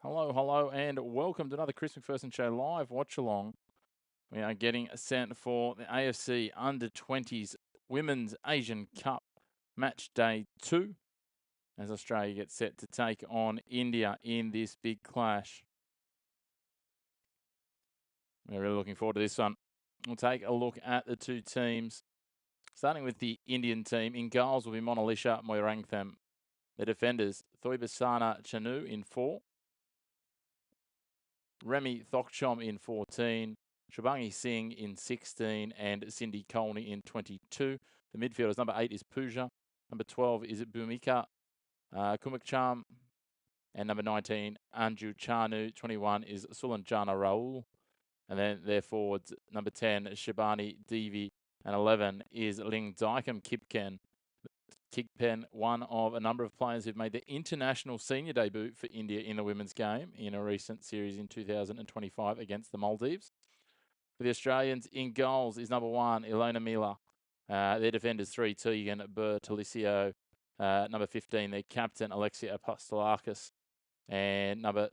Hello, hello, and welcome to another Chris McPherson Show live watch-along. We are getting set for the AFC Under-20s Women's Asian Cup Match Day 2 as Australia gets set to take on India in this big clash. We're really looking forward to this one. We'll take a look at the two teams. Starting with the Indian team, in goals will be Monalisha Moirangtham. The defenders, Thoibasana Chanu in 4. Remy Thokchom in 14, Shabangi Singh in 16, and Cindy Colney in 22. The midfielders, number 8 is Pooja, number 12 is Bhumika Kumakcham, and number 19, Anju Chanu. 21 is Sulanjana Raul. And then their forwards, number 10, Shabani Devi, and 11 is Ling Daikum Kipken. Kipken, one of a number of players who've made their international senior debut for India in the women's game in a recent series in 2025 against the Maldives. For the Australians, in goals is number 1, Ilona Miller. Their defenders, 3, Tegan Bertolicio. Number 15, their captain, Alexia Apostolakis. And number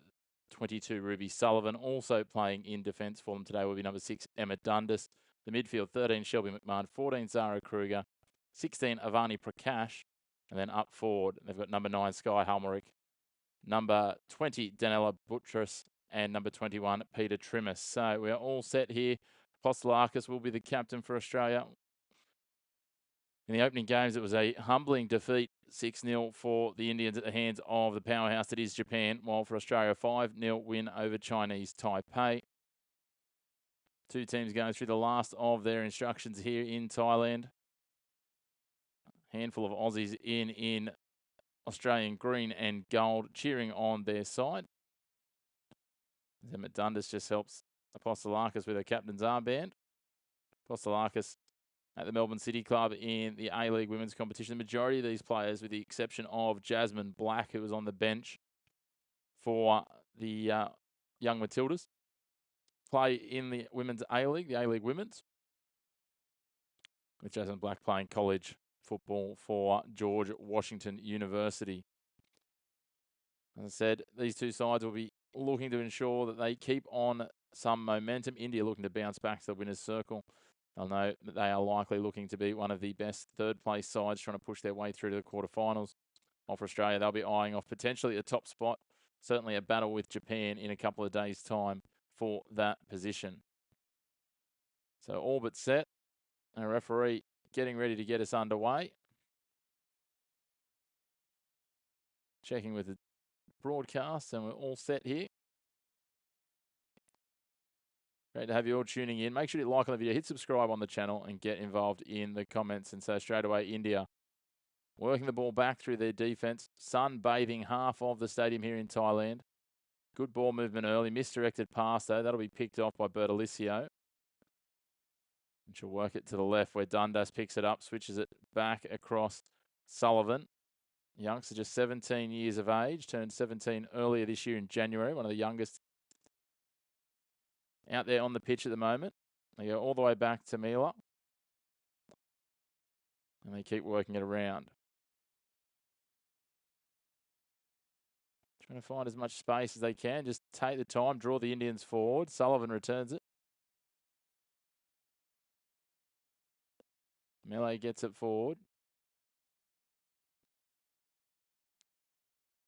22, Ruby Sullivan. Also playing in defence for them today will be number 6, Emma Dundas. The midfield, 13, Shelby McMahon. 14, Zara Kruger. 16, Avani Prakash. And then up forward, they've got number 9, Sky Halmerick. Number 20, Danella Buttress. And number 21, Peter Trimmis. So we are all set here. Apostolakis will be the captain for Australia. In the opening games, it was a humbling defeat, 6-0 for the Indians at the hands of the powerhouse that is Japan, while for Australia, 5-0 win over Chinese Taipei. Two teams going through the last of their instructions here in Thailand. Handful of Aussies in Australian green and gold cheering on their side. Emmett Dundas just helps Apostolakis with her captain's armband. Apostolakis at the Melbourne City Club in the A-League women's competition. The majority of these players, with the exception of Jasmine Black, who was on the bench for the young Matildas, play in the women's A-League, the A-League women's, with Jasmine Black playing college football for George Washington University. As I said, these two sides will be looking to ensure that they keep on some momentum. India looking to bounce back to the winner's circle. They'll know that they are likely looking to be one of the best third-place sides trying to push their way through to the quarterfinals. While for Australia, they'll be eyeing off potentially a top spot, certainly a battle with Japan in a couple of days' time for that position. So all but set. A referee getting ready to get us underway. Checking with the broadcast, and we're all set here. Great to have you all tuning in. Make sure you like on the video, hit subscribe on the channel, and get involved in the comments. And so straight away, India working the ball back through their defense. Sun bathing half of the stadium here in Thailand. Good ball movement early. Misdirected pass, though. That'll be picked off by Bertolicio. And she'll work it to the left where Dundas picks it up, switches it back across Sullivan. Youngster, just 17 years of age, turned 17 earlier this year in January, one of the youngest out there on the pitch at the moment. They go all the way back to Mila. And they keep working it around. Trying to find as much space as they can. Just take the time, draw the Indians forward. Sullivan returns it. Melee gets it forward.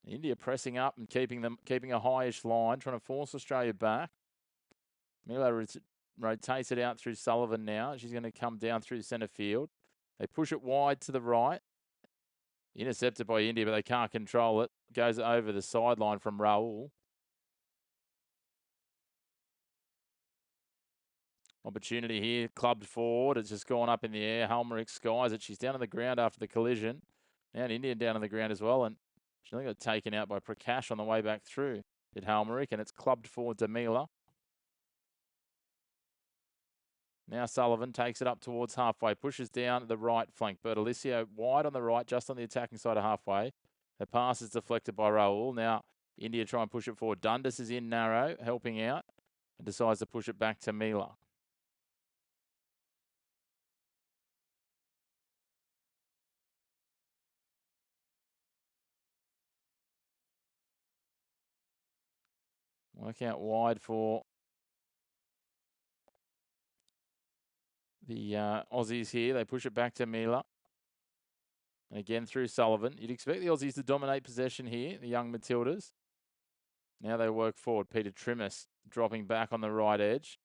India pressing up and keeping a highish line, trying to force Australia back. Mila rotates it out through Sullivan now. She's going to come down through centre field. They push it wide to the right. Intercepted by India, but they can't control it. Goes over the sideline from Raul. Opportunity here, clubbed forward. It's just gone up in the air. Halmerick skies it. She's down on the ground after the collision. Now an Indian down on the ground as well. And she only got taken out by Prakash on the way back through. Did Halmerick, and it's clubbed forward to Mila. Now Sullivan takes it up towards halfway, pushes down the right flank. Bertolicio wide on the right, just on the attacking side of halfway. The pass is deflected by Raul. Now India try and push it forward. Dundas is in narrow, helping out, and decides to push it back to Mila. Work out wide for the Aussies here. They push it back to Mila. And again through Sullivan. You'd expect the Aussies to dominate possession here, the young Matildas. Now they work forward. Peter Trimmis dropping back on the right edge.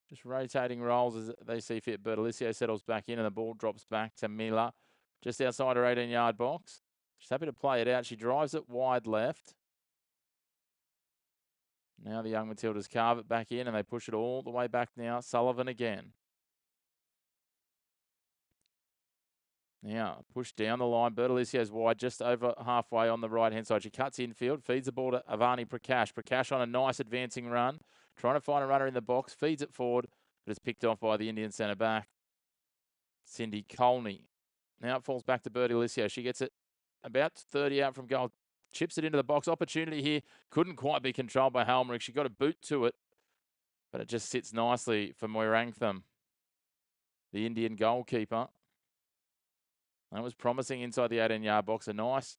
Just rotating roles as they see fit. Bertolicio settles back in and the ball drops back to Mila. Just outside her 18-yard box. She's happy to play it out. She drives it wide left. Now the young Matildas carve it back in and they push it all the way back now. Sullivan again. Now, push down the line. Bertolicio's wide, just over halfway on the right-hand side. She cuts infield, feeds the ball to Avani Prakash. Prakash on a nice advancing run. Trying to find a runner in the box. Feeds it forward, but it's picked off by the Indian centre-back, Cindy Colney. Now it falls back to Bertolicio. She gets it about 30 out from goal. Chips it into the box. Opportunity here. Couldn't quite be controlled by Halmerick. She got a boot to it, but it just sits nicely for Moirantham, the Indian goalkeeper. That was promising inside the 18-yard box. A nice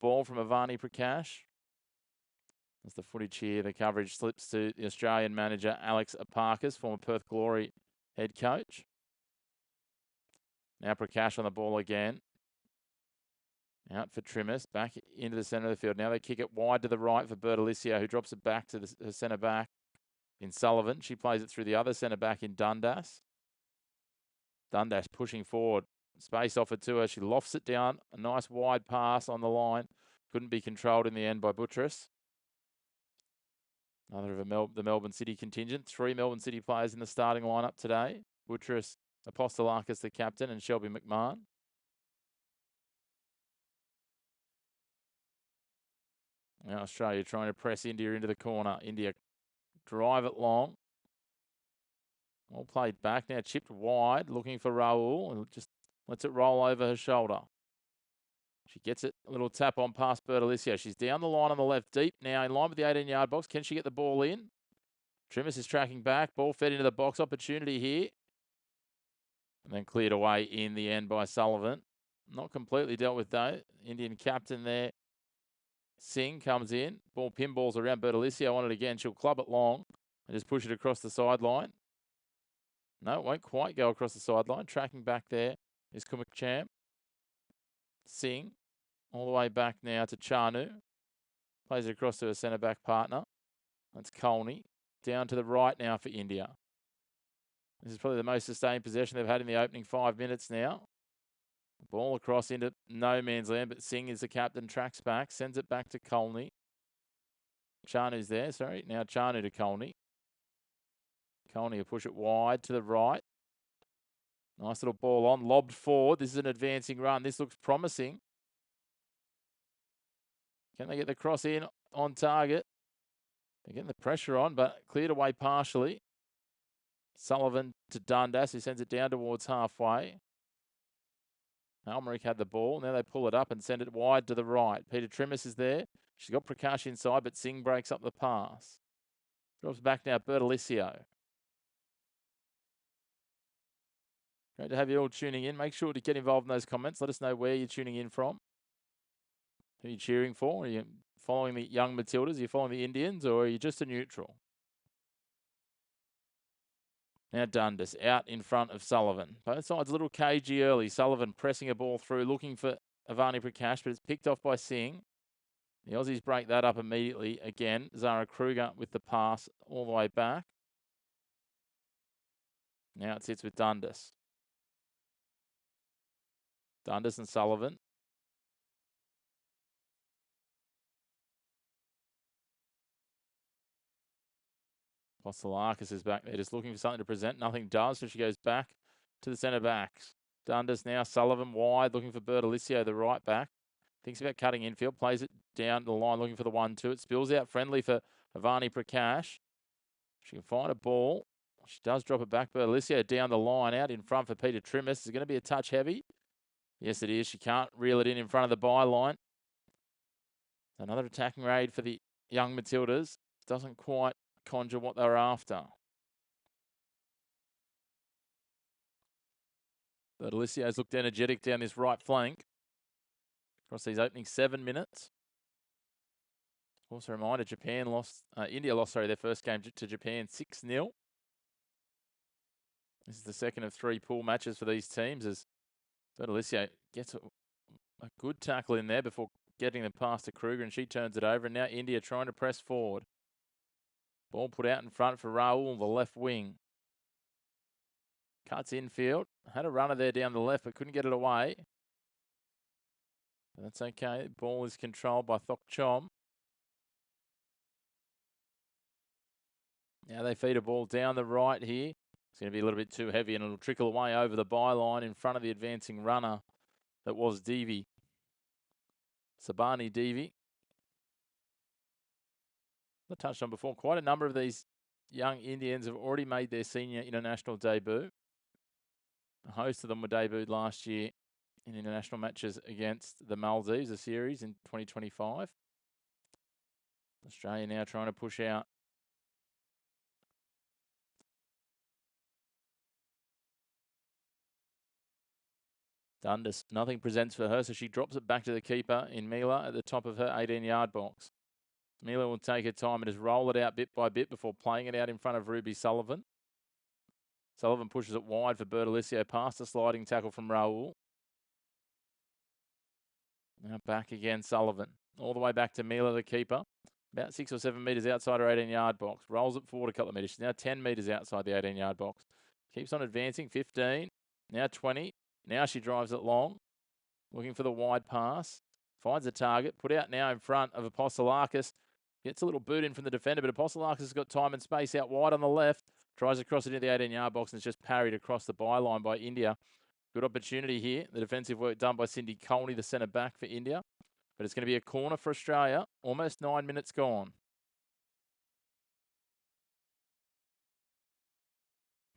ball from Avani Prakash. That's the footage here. The coverage slips to the Australian manager, Alex Aparkas, former Perth Glory head coach. Now Prakash on the ball again. Out for Trimmis, back into the centre of the field. Now they kick it wide to the right for Bertolicio, who drops it back to the centre-back in Sullivan. She plays it through the other centre-back in Dundas. Dundas pushing forward. Space offered to her. She lofts it down. A nice wide pass on the line. Couldn't be controlled in the end by Buttress. Another of the Melbourne City contingent. 3 Melbourne City players in the starting lineup today. Buttress, Apostolakis, the captain, and Shelby McMahon. Now Australia trying to press India into the corner. India drive it long. Well played back. Now chipped wide, looking for Raul. And just lets it roll over her shoulder. She gets it, a little tap on past Bertolicio. She's down the line on the left, deep now, in line with the 18-yard box. Can she get the ball in? Trimmis is tracking back. Ball fed into the box. Opportunity here. And then cleared away in the end by Sullivan. Not completely dealt with, though. Indian captain there, Singh, comes in. Ball pinballs around Bertolicio on it again. She'll club it long and just push it across the sideline. No, it won't quite go across the sideline. Tracking back there is Kumakcham. Singh all the way back now to Chanu. Plays it across to a centre-back partner. That's Colney. Down to the right now for India. This is probably the most sustained possession they've had in the opening 5 minutes now. Ball across into no man's land, but Singh is the captain, tracks back, sends it back to Colney. Chanu's there, sorry. Now Chanu to Colney. Colney will push it wide to the right. Nice little ball on, lobbed forward. This is an advancing run. This looks promising. Can they get the cross in on target? They're getting the pressure on, but cleared away partially. Sullivan to Dundas, who sends it down towards halfway. Almeric had the ball. Now they pull it up and send it wide to the right. Peter Trimmis is there. She's got Prakash inside, but Singh breaks up the pass. Drops back now, Bertolicio. Great to have you all tuning in. Make sure to get involved in those comments. Let us know where you're tuning in from. Who are you cheering for? Are you following the young Matildas? Are you following the Indians, or are you just a neutral? Now Dundas out in front of Sullivan. Both sides a little cagey early. Sullivan pressing a ball through, looking for Avani Prakash, but it's picked off by Singh. The Aussies break that up immediately. Again, Zara Kruger with the pass all the way back. Now it sits with Dundas. Dundas and Sullivan. Apostolakis is back there, just looking for something to present. Nothing does, so she goes back to the centre-backs. Dundas now, Sullivan wide, looking for Bertolicio, the right back. Thinks about cutting infield, plays it down the line, looking for the 1-2. It spills out friendly for Avani Prakash. She can find a ball. She does drop it back. Bertolicio down the line, out in front for Peter Trimmis. Is it going to be a touch heavy? Yes, it is. She can't reel it in front of the byline. Another attacking raid for the young Matildas. Doesn't quite conjure what they're after. Bertolicio's looked energetic down this right flank across these opening 7 minutes. Also a reminder, India lost their first game to Japan 6-0. This is the second of 3 pool matches for these teams as Bertolicio gets a good tackle in there before getting the pass to Kruger, and she turns it over. And now India trying to press forward. Ball put out in front for Rahul, the left wing. Cuts infield. Had a runner there down the left, but couldn't get it away. That's okay. Ball is controlled by Thokchom. Now they feed a ball down the right here. It's going to be a little bit too heavy, and it'll trickle away over the byline in front of the advancing runner that was Devi. Sabani Devi. I touched on before, quite a number of these young Indians have already made their senior international debut. A host of them were debuted last year in international matches against the Maldives, a series in 2025. Australia now trying to push out. Dundas, nothing presents for her, so she drops it back to the keeper in Mila at the top of her 18-yard box. Mila will take her time and just roll it out bit by bit before playing it out in front of Ruby Sullivan. Sullivan pushes it wide for Bertolicio past a sliding tackle from Rahul. Now back again, Sullivan. All the way back to Mila, the keeper. About 6 or 7 metres outside her 18-yard box. Rolls it forward a couple of metres. She's now 10 metres outside the 18-yard box. Keeps on advancing, 15. Now 20. Now she drives it long. Looking for the wide pass. Finds a target. Put out now in front of Apostolakis. Gets a little boot in from the defender, but Apostolakis has got time and space out wide on the left. Tries to cross it into the 18-yard box, and it's just parried across the byline by India. Good opportunity here. The defensive work done by Cindy Colney, the centre back for India. But it's going to be a corner for Australia. Almost 9 minutes gone.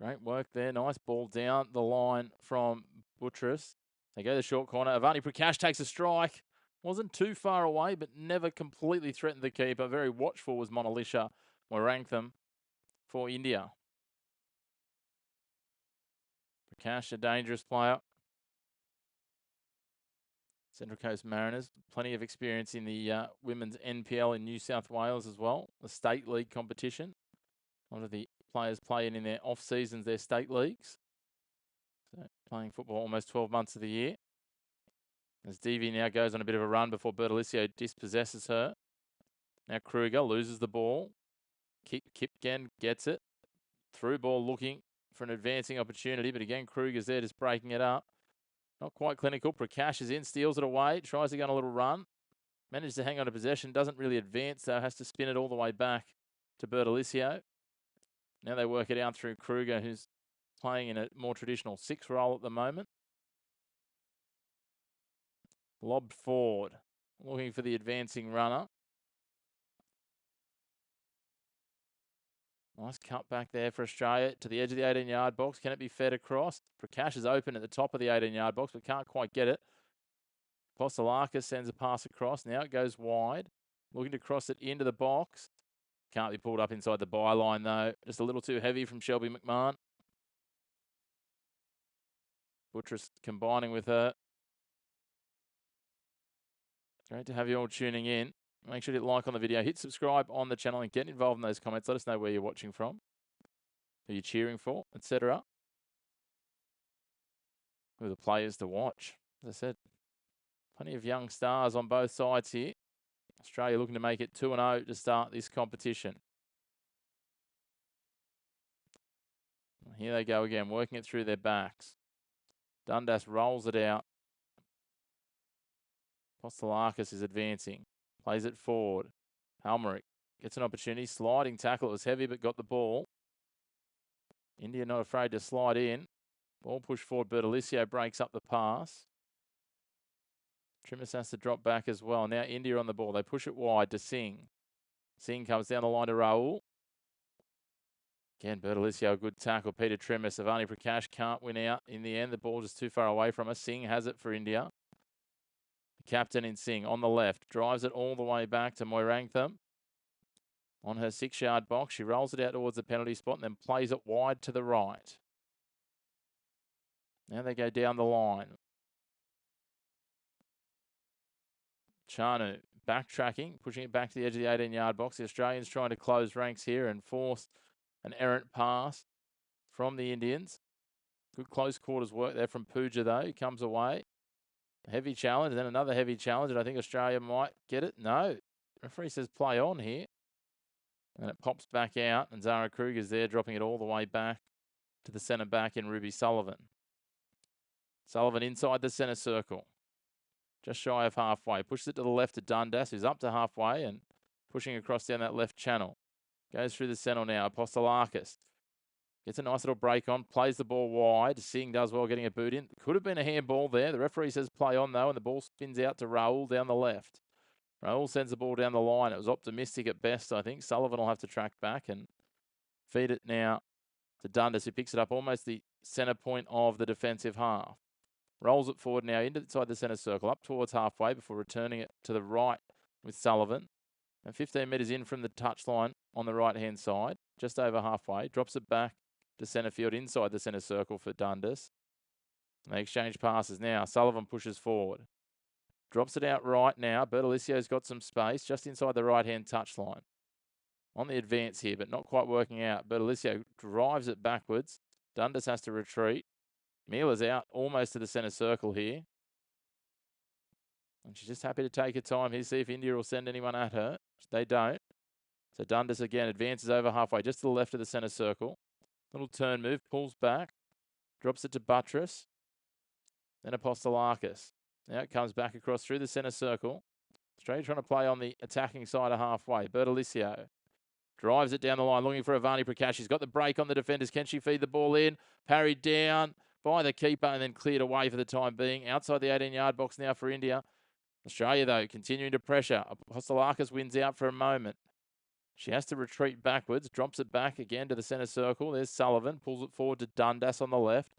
Great work there. Nice ball down the line from Buttress. They go to the short corner. Avani Prakash takes a strike. Wasn't too far away, but never completely threatened the keeper. Very watchful was Monalisha Morantham for India. Prakash, a dangerous player. Central Coast Mariners, plenty of experience in the women's NPL in New South Wales as well, the state league competition. A lot of the players playing in their off seasons, their state leagues. So playing football almost 12 months of the year. As Devi now goes on a bit of a run before Bertolicio dispossesses her. Now Kruger loses the ball. Kipken gets it. Through ball looking for an advancing opportunity, but again Kruger's there just breaking it up. Not quite clinical. Prakash is in, steals it away, tries to go on a little run. Manages to hang on to possession, doesn't really advance, though, has to spin it all the way back to Bertolicio. Now they work it out through Kruger, who's playing in a more traditional 6 role at the moment. Lobbed forward, looking for the advancing runner. Nice cut back there for Australia to the edge of the 18-yard box. Can it be fed across? Prakash is open at the top of the 18-yard box, but can't quite get it. Apostolakis sends a pass across. Now it goes wide. Looking to cross it into the box. Can't be pulled up inside the byline, though. Just a little too heavy from Shelby McMahon. Buttress combining with her. Great to have you all tuning in. Make sure to hit like on the video, hit subscribe on the channel, and get involved in those comments. Let us know where you're watching from, who you're cheering for, etc. Who are the players to watch. As I said, plenty of young stars on both sides here. Australia looking to make it 2-0 to start this competition. Here they go again, working it through their backs. Dundas rolls it out. Apostolakis is advancing. Plays it forward. Halmerick gets an opportunity. Sliding tackle. It was heavy, but got the ball. India not afraid to slide in. Ball pushed forward. Bertolicio breaks up the pass. Trimis has to drop back as well. Now India on the ball. They push it wide to Singh. Singh comes down the line to Rahul. Again, Bertolicio, a good tackle. Peter Trimis. Avani Prakash can't win out. In the end, the ball just too far away from us. Singh has it for India. The captain in Singh on the left. Drives it all the way back to Moirantham. On her 6-yard box, she rolls it out towards the penalty spot and then plays it wide to the right. Now they go down the line. Chanu backtracking, pushing it back to the edge of the 18-yard box. The Australians trying to close ranks here and force an errant pass from the Indians. Good close quarters work there from Pooja, though. He comes away. A heavy challenge, then another heavy challenge, and I think Australia might get it. No. Referee says play on here. And it pops back out, and Zara Kruger's there, dropping it all the way back to the centre back in Ruby Sullivan. Sullivan inside the centre circle. Just shy of halfway. Pushes it to the left to Dundas, who's up to halfway and pushing across down that left channel. Goes through the centre now. Apostolakis gets a nice little break on. Plays the ball wide. Singh does well getting a boot in. Could have been a handball there. The referee says play on, though, and the ball spins out to Raul down the left. Raul sends the ball down the line. It was optimistic at best, I think. Sullivan will have to track back and feed it now to Dundas, who picks it up almost the centre point of the defensive half. Rolls it forward now inside the centre circle, up towards halfway before returning it to the right with Sullivan. And 15 metres in from the touchline on the right-hand side, just over halfway. Drops it back to centre field inside the centre circle for Dundas. And they exchange passes now. Sullivan pushes forward. Drops it out right now. Bertoliccio's got some space just inside the right-hand touchline. On the advance here, but not quite working out. Bertolicio drives it backwards. Dundas has to retreat. Mila's out almost to the centre circle here. And she's just happy to take her time here, see if India will send anyone at her. They don't. So Dundas again advances over halfway, just to the left of the centre circle. Little turn move, pulls back. Drops it to Buttress. Then Apostolakis. Now it comes back across through the centre circle. Australia trying to play on the attacking side of halfway. Bertolicio drives it down the line, looking for Avani Prakash. She's got the break on the defenders. Can she feed the ball in? Parried down by the keeper and then cleared away for the time being. Outside the 18-yard box now for India. Australia, though, continuing to pressure. Apostolakis wins out for a moment. She has to retreat backwards, drops it back again to the centre circle. There's Sullivan, pulls it forward to Dundas on the left.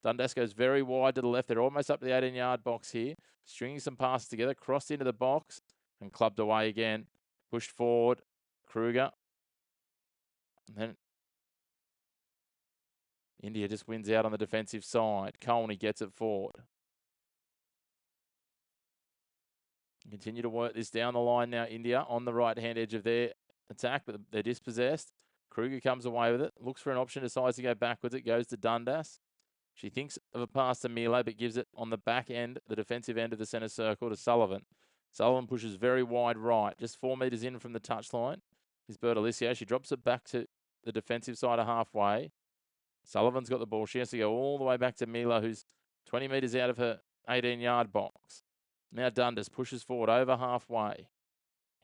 Dundas goes very wide to the left. They're almost up to the 18-yard box here. Stringing some passes together, crossed into the box and clubbed away again. Pushed forward, Kruger. And then India just wins out on the defensive side. Colney gets it forward. Continue to work this down the line now, India, on the right-hand edge of their attack, but they're dispossessed. Kruger comes away with it, looks for an option, decides to go backwards. It goes to Dundas. She thinks of a pass to Milo, but gives it on the back end, the defensive end of the centre circle to Sullivan. Sullivan pushes very wide right, just 4 metres in from the touchline. Is Bertolicio. She drops it back to the defensive side of halfway. Sullivan's got the ball. She has to go all the way back to Milo, who's 20 metres out of her 18-yard box. Now Dundas pushes forward over halfway.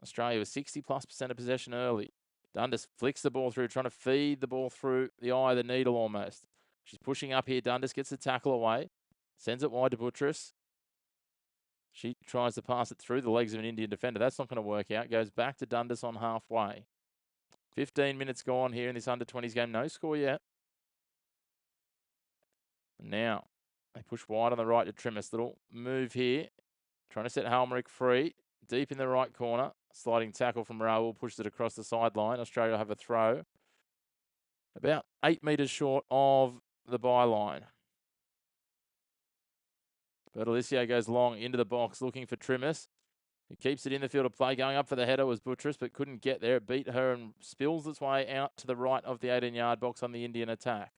Australia with 60+% of possession early. Dundas flicks the ball through, trying to feed the ball through the eye of the needle almost. She's pushing up here. Dundas gets the tackle away. Sends it wide to Buttress. She tries to pass it through the legs of an Indian defender. That's not going to work out. Goes back to Dundas on halfway. 15 minutes gone here in this under-20s game. No score yet. Now, they push wide on the right to Trimmis. Little move here. Trying to set Halmerick free. Deep in the right corner. Sliding tackle from Raul. Pushes it across the sideline. Australia will have a throw. About 8 metres short of the byline. Bertolicio goes long into the box looking for Trimmis. He keeps it in the field of play. Going up for the header was Buttress, but couldn't get there. It beat her and spills its way out to the right of the 18-yard box on the Indian attack.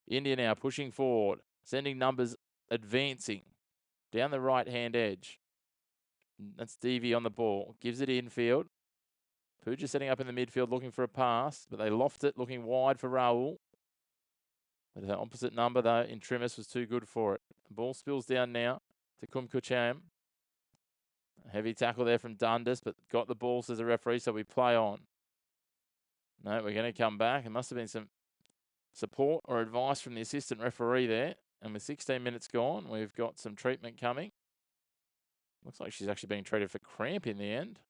India now pushing forward. Sending numbers advancing down the right-hand edge. That's Devi on the ball. Gives it infield. Pooja setting up in the midfield looking for a pass, but they loft it looking wide for Raul. But the opposite number, though, in Trimmis was too good for it. The ball spills down now to Kumkucham. Heavy tackle there from Dundas, but got the ball, says the referee, so we play on. No, we're going to come back. There must have been some support or advice from the assistant referee there. And with 16 minutes gone, we've got some treatment coming. Looks like she's actually being treated for cramp in the end.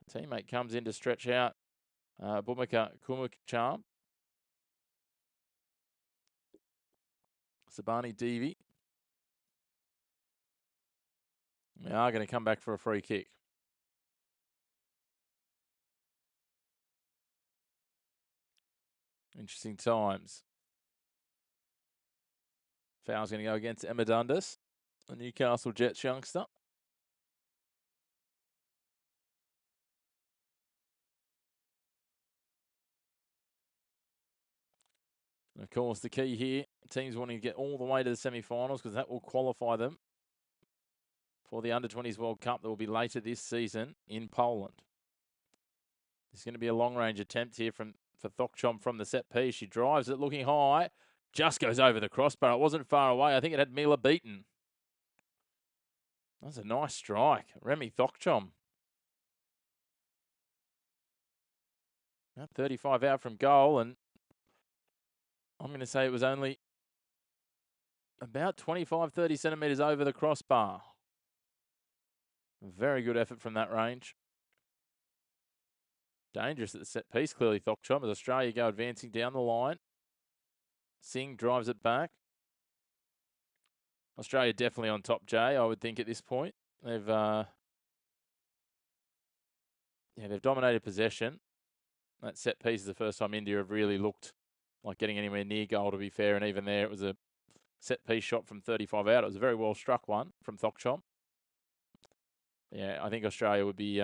The teammate comes in to stretch out Bhumika Kumukcham. Sabani Devi. We are going to come back for a free kick. Interesting times. Foul's going to go against Emma Dundas. the Newcastle Jets youngster. And of course, the key here, teams wanting to get all the way to the semi-finals because that will qualify them for the Under-20s World Cup that will be later this season in Poland. It's going to be a long-range attempt here for Thokchom from the set piece. She drives it looking high, just goes over the crossbar. It wasn't far away. I think it had Mila beaten. That's a nice strike. Remy Thokchom. 35 out from goal, and I'm going to say it was only about 25, 30 centimetres over the crossbar. Very good effort from that range. Dangerous at the set piece, clearly Thokchom, as Australia go advancing down the line. Singh drives it back. Australia definitely on top, Jay, I would think at this point. They've dominated possession. That set piece is the first time India have really looked like getting anywhere near goal, to be fair. And even there, it was a set piece shot from 35 out. It was a very well struck one from Thokchom. Yeah, I think Australia would be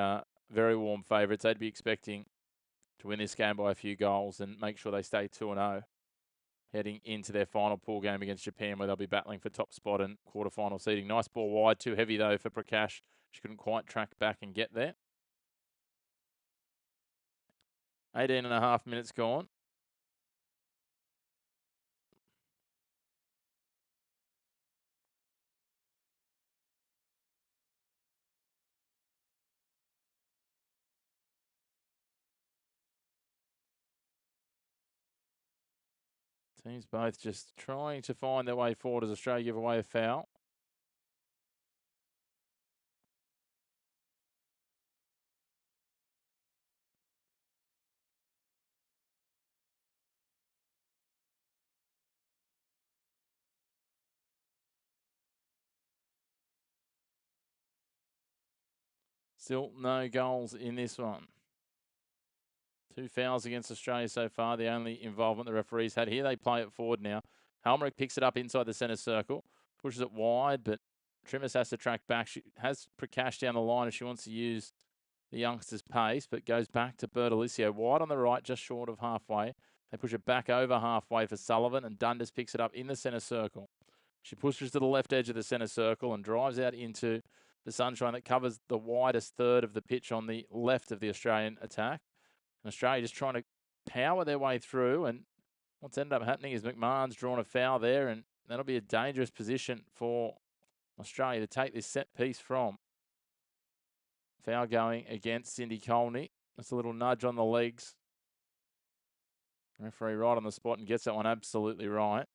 very warm favourites. They'd be expecting to win this game by a few goals and make sure they stay 2-0 heading into their final pool game against Japan, where they'll be battling for top spot and quarterfinal seeding. Nice ball wide, too heavy though for Prakash. She couldn't quite track back and get there. 18.5 minutes gone. Teams both just trying to find their way forward as Australia give away a foul. Still no goals in this one. 2 fouls against Australia so far, the only involvement the referees had here. They play it forward now. Halmerick picks it up inside the centre circle, pushes it wide, but Trimmis has to track back. She has Prakash down the line if she wants to use the youngster's pace, but goes back to Bertolicio. Wide on the right, just short of halfway. They push it back over halfway for Sullivan, and Dundas picks it up in the centre circle. She pushes to the left edge of the centre circle and drives out into the sunshine that covers the widest third of the pitch on the left of the Australian attack. And Australia just trying to power their way through, and what's ended up happening is McMahon's drawn a foul there, and that'll be a dangerous position for Australia to take this set piece from. Foul going against Cindy Colney. That's a little nudge on the legs. Referee right on the spot and gets that one absolutely right.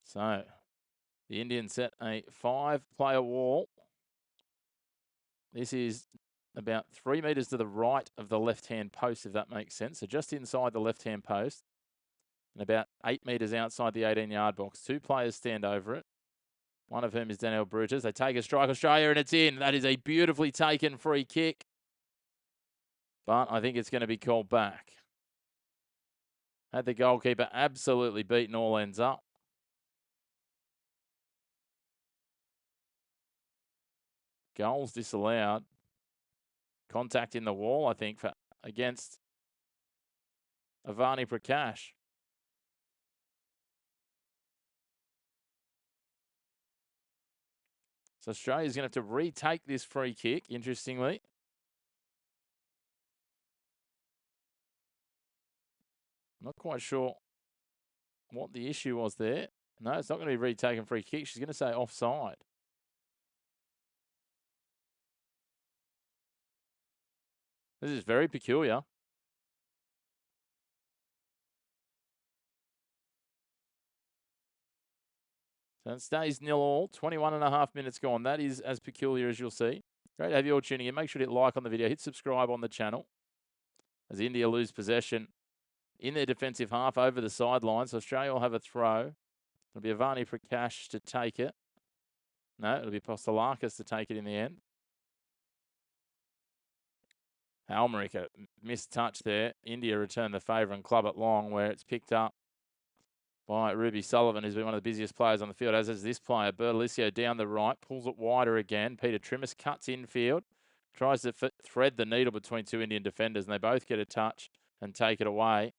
So the Indians set a 5-player wall. This is about 3 metres to the right of the left-hand post, if that makes sense. So just inside the left-hand post and about 8 metres outside the 18-yard box. 2 players stand over it, one of whom is Danielle Brutus. They take a strike, Australia, and it's in. That is a beautifully taken free kick. But I think it's going to be called back. Had the goalkeeper absolutely beaten all ends up. Goals disallowed. Contact in the wall, I think, against Avani Prakash. So Australia's going to have to retake this free kick, interestingly. Not quite sure what the issue was there. No, it's not going to be retaken free kick. She's going to say offside. This is very peculiar. So it stays 0-0, 21.5 minutes gone. That is as peculiar as you'll see. Great to have you all tuning in. Make sure to hit like on the video. Hit subscribe on the channel. As India lose possession in their defensive half over the sidelines. So Australia will have a throw. It'll be Avani Prakash to take it. No, it'll be Postolakis to take it in the end. Halmerick, a missed touch there. India return the favour and club it long, where it's picked up by Ruby Sullivan, who's been one of the busiest players on the field, as is this player. Bertolicio down the right, pulls it wider again. Peter Trimmis cuts infield, tries to thread the needle between two Indian defenders, and they both get a touch and take it away.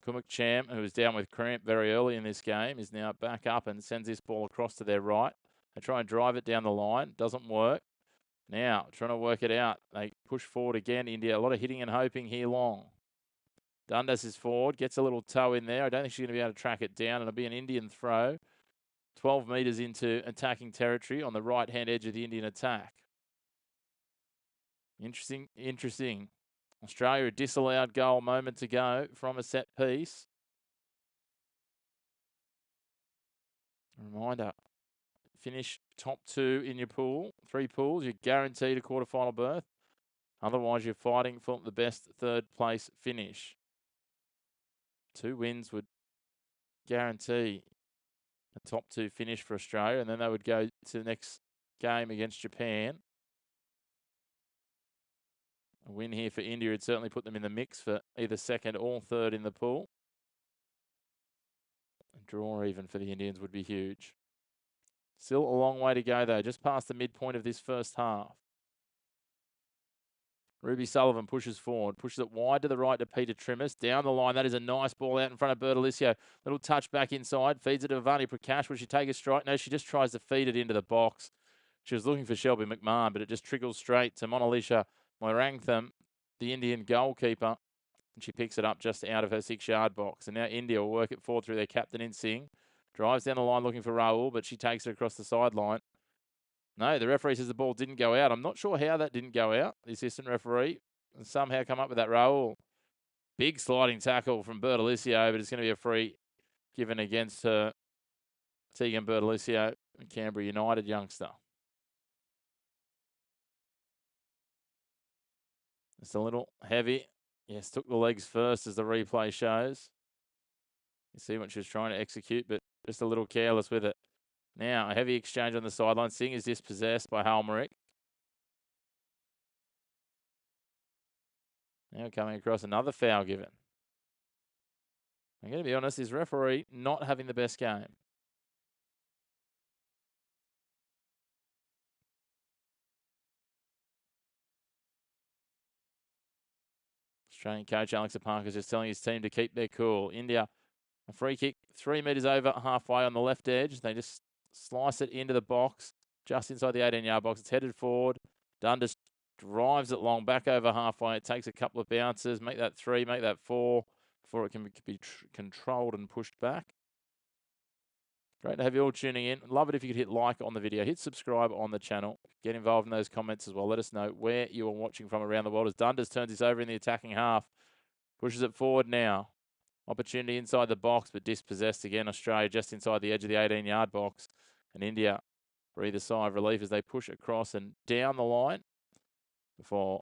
Kumuk Cham, who was down with cramp very early in this game, is now back up and sends this ball across to their right. They try and drive it down the line. Doesn't work. Now, trying to work it out. They push forward again. India, a lot of hitting and hoping here long. Dundas is forward, gets a little toe in there. I don't think she's going to be able to track it down. It'll be an Indian throw. 12 metres into attacking territory on the right-hand edge of the Indian attack. Interesting. Australia, a disallowed goal a moment ago from a set piece. Reminder, finish top 2 in your pool. 3 pools, you're guaranteed a quarterfinal berth. Otherwise, you're fighting for the best third place finish. 2 wins would guarantee a top 2 finish for Australia, and then they would go to the next game against Japan. A win here for India would certainly put them in the mix for either second or third in the pool. A draw even for the Indians would be huge. Still a long way to go, though, just past the midpoint of this first half. Ruby Sullivan pushes forward, pushes it wide to the right to Peter Trimmis. Down the line, that is a nice ball out in front of Bertolicio. Little touch back inside, feeds it to Avani Prakash. Will she take a strike? No, she just tries to feed it into the box. She was looking for Shelby McMahon, but it just trickles straight to Monalisha Moirantham, the Indian goalkeeper. And she picks it up just out of her 6-yard box. And now India will work it forward through their captain in Singh. Drives down the line looking for Rahul, but she takes it across the sideline. No, the referee says the ball didn't go out. I'm not sure how that didn't go out. The assistant referee somehow come up with that. Rahul. Big sliding tackle from Bertolicio, but it's going to be a free given against her. Tegan Bertolicio, Canberra United youngster. It's a little heavy. Yes, took the legs first as the replay shows. You see what she was trying to execute, but just a little careless with it. Now, a heavy exchange on the sideline. Singh is dispossessed by Halmerick. Now coming across, another foul given. I'm going to be honest, this referee not having the best game. Australian coach Alex Parker is just telling his team to keep their cool. India, a free kick 3 metres over halfway on the left edge. They just slice it into the box, just inside the 18-yard box. It's headed forward. Dundas drives it long, back over halfway. It takes a couple of bounces, make that 3, make that 4, before it can be controlled and pushed back. Great to have you all tuning in. Love it if you could hit like on the video, hit subscribe on the channel, get involved in those comments as well. Let us know where you are watching from around the world as Dundas turns this over in the attacking half. Pushes it forward now. Opportunity inside the box, but dispossessed again. Australia just inside the edge of the 18-yard box. And India breathe a sigh of relief as they push across and down the line before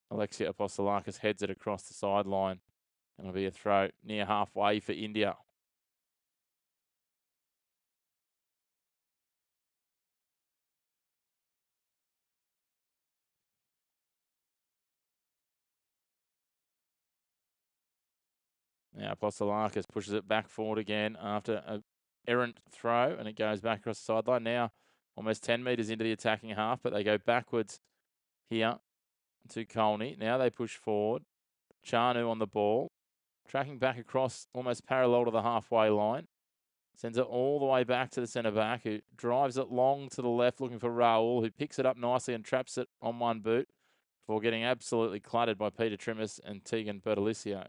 Alexia Apostolakis heads it across the sideline. And it'll be a throw near halfway for India. Now Apostolakis pushes it back forward again after an errant throw, and it goes back across the sideline. Now almost 10 metres into the attacking half, but they go backwards here to Colney. Now they push forward. Chanu on the ball, tracking back across almost parallel to the halfway line. Sends it all the way back to the centre-back, who drives it long to the left looking for Rahul, who picks it up nicely and traps it on one boot before getting absolutely cluttered by Peter Trimmis and Tegan Bertolicio.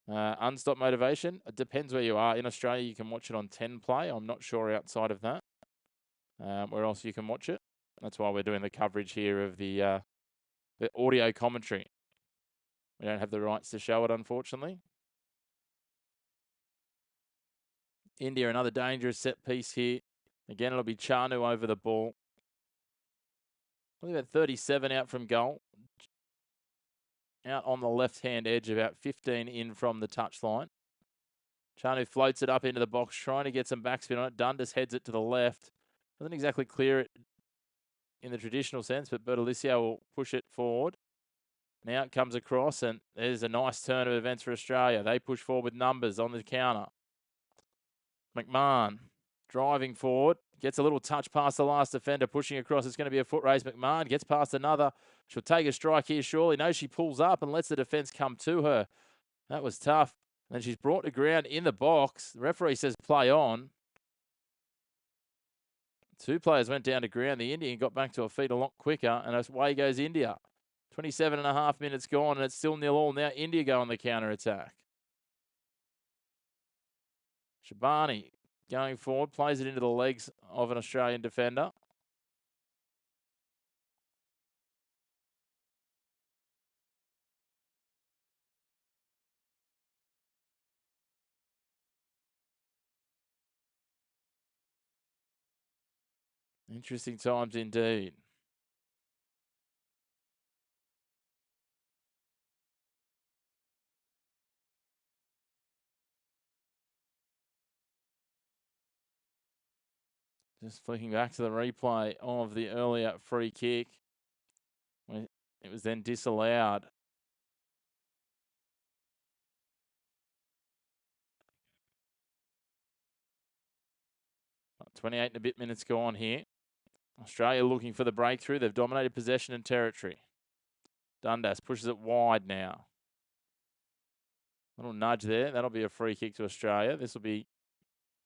Unstopped motivation. It depends where you are. In Australia, you can watch it on 10 play. I'm not sure outside of that where else you can watch it. That's why we're doing the coverage here of the audio commentary. We don't have the rights to show it, unfortunately. India, another dangerous set piece here. Again, it'll be Chanu over the ball. Probably about 37 out from goal. Out on the left-hand edge, about 15 in from the touchline. Chanu floats it up into the box, trying to get some backspin on it. Dundas heads it to the left. Doesn't exactly clear it in the traditional sense, but Bertolicio will push it forward. Now it comes across, and there's a nice turn of events for Australia. They push forward with numbers on the counter. McMahon driving forward, gets a little touch past the last defender, pushing across. It's going to be a foot race. McMahon gets past another. She'll take a strike here, surely. No, she pulls up and lets the defence come to her. That was tough. And she's brought to ground in the box. The referee says play on. 2 players went down to ground. The Indian got back to her feet a lot quicker, and away goes India. 27.5 minutes gone, and it's still 0-0. Now India go on the counter-attack. Shabani going forward, plays it into the legs of an Australian defender. Interesting times indeed. Just flicking back to the replay of the earlier free kick. It was then disallowed. About 28 and a bit minutes gone here. Australia looking for the breakthrough. They've dominated possession and territory. Dundas pushes it wide now. Little nudge there. That'll be a free kick to Australia. This will be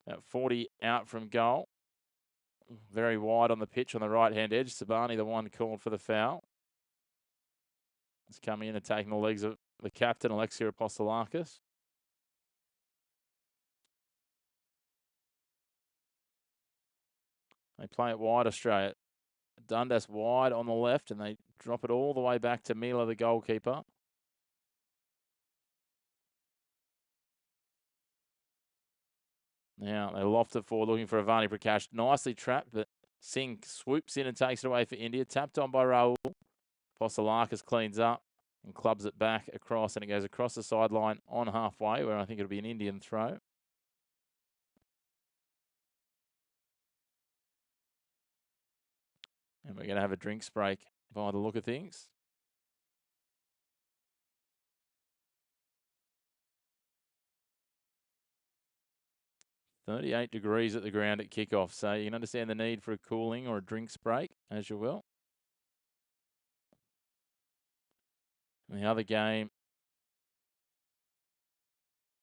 at 40 out from goal. Very wide on the pitch on the right-hand edge. Sabani, the one called for the foul. It's coming in and taking the legs of the captain, Alexia Apostolakis. They play it wide, Australia. Dundas wide on the left, and they drop it all the way back to Mila, the goalkeeper. Now they loft it forward, looking for Avani Prakash. Nicely trapped, but Singh swoops in and takes it away for India. Tapped on by Rahul. Apostolakis cleans up and clubs it back across, and it goes across the sideline on halfway, where I think it'll be an Indian throw. And we're going to have a drinks break by the look of things. .38 degrees at the ground at kickoff, so you can understand the need for a cooling or a drinks break, as you will. And the other game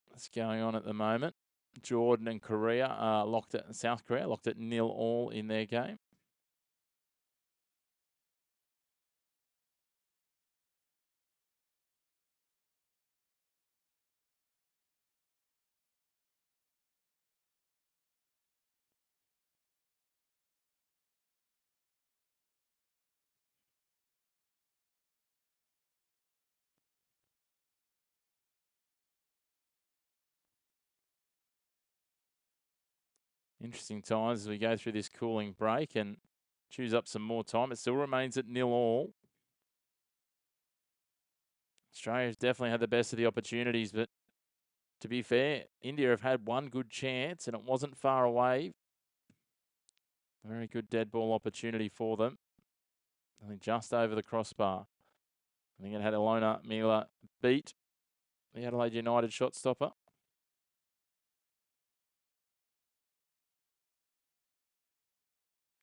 that's going on at the moment, Jordan and Korea locked at South Korea locked at 0-0 in their game. Interesting times as we go through this cooling break and choose up some more time. It still remains at 0-0. Australia's definitely had the best of the opportunities, but to be fair, India have had one good chance and it wasn't far away. Very good dead ball opportunity for them. I think just over the crossbar. I think it had Ilona Mila beat the Adelaide United shot stopper.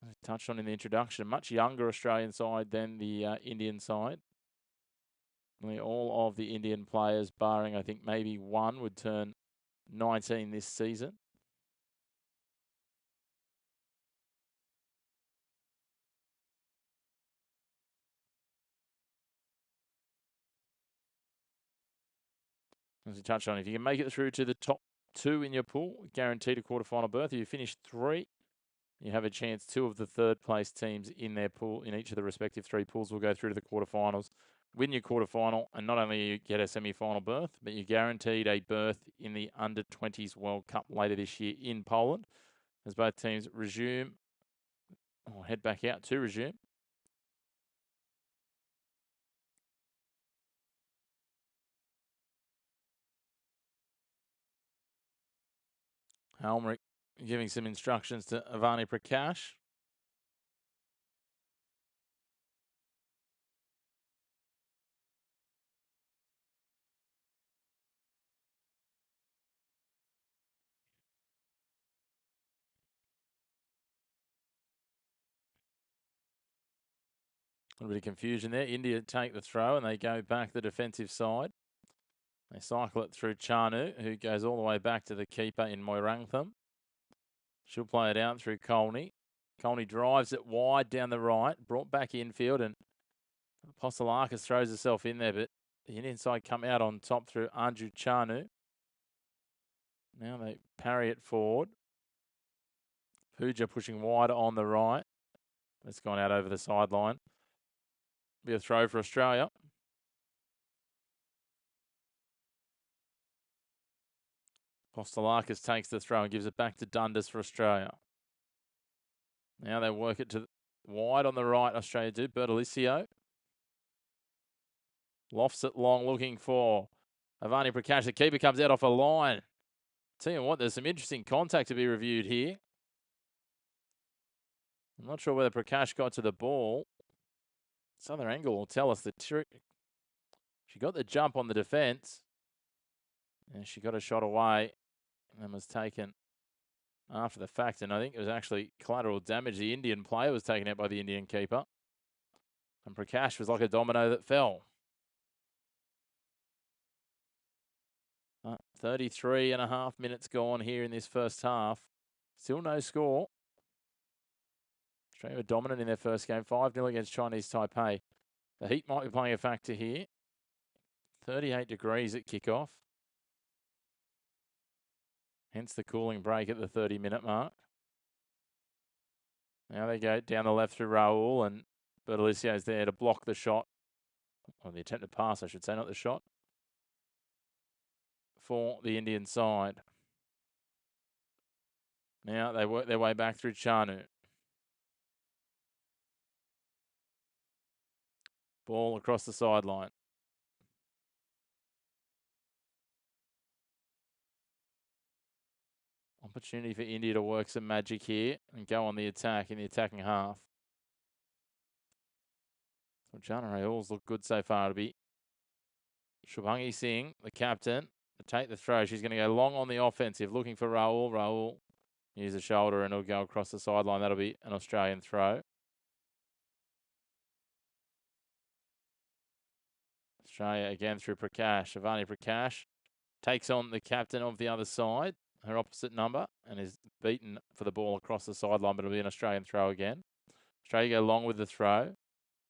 I touched on in the introduction, much younger Australian side than the Indian side. Nearly all of the Indian players, barring I think maybe one, would turn 19 this season. As we touched on, if you can make it through to the top 2 in your pool, guaranteed a quarterfinal berth. If you finish 3, you have a chance 2 of the third place teams in their pool, in each of the respective 3 pools, will go through to the quarterfinals, win your quarterfinal, and not only you get a semi-final berth, but you're guaranteed a berth in the Under-20s World Cup later this year in Poland, as both teams resume, or head back out to resume. Helmrich giving some instructions to Avani Prakash. A little bit of confusion there. India take the throw and they go back the defensive side. They cycle it through Chanu, who goes all the way back to the keeper in Moirangtham. She'll play it out through Colney. Colney drives it wide down the right, brought back infield, and Apostolakis throws herself in there, but the Indian side come out on top through Anju Chanu. Now they parry it forward. Puja pushing wide on the right. It's gone out over the sideline. Be a throw for Australia. Apostolakis takes the throw and gives it back to Dundas for Australia. Now they work it to wide on the right, Australia do. Bertolicio lofts it long, looking for Avani Prakash. The keeper comes out off a line. Tell you what, there's some interesting contact to be reviewed here. I'm not sure whether Prakash got to the ball. This other angle will tell us the trick. She got the jump on the defence, and she got a shot away and was taken after the fact. And I think it was actually collateral damage. The Indian player was taken out by the Indian keeper. And Prakash was like a domino that fell. 33.5 minutes gone here in this first half. Still no score. Australia were dominant in their first game, 5-0 against Chinese Taipei. The heat might be playing a factor here. 38 degrees at kickoff. Hence the cooling break at the 30-minute mark. Now they go down the left through Raul, and Bertolicio's there to block the shot. Or the attempted pass, I should say, not the shot. For the Indian side. Now they work their way back through Chanu. Ball across the sideline. Opportunity for India to work some magic here and go on the attack in the attacking half. So Jana Rahul's look good so far. To be Shubhangi Singh, the captain, to take the throw. She's going to go long on the offensive, looking for Rahul. Rahul use the shoulder and it'll go across the sideline. That'll be an Australian throw. Australia again through Prakash. Avani Prakash takes on the captain of the other side, her opposite number, and is beaten for the ball across the sideline, but it'll be an Australian throw again. Australia go long with the throw,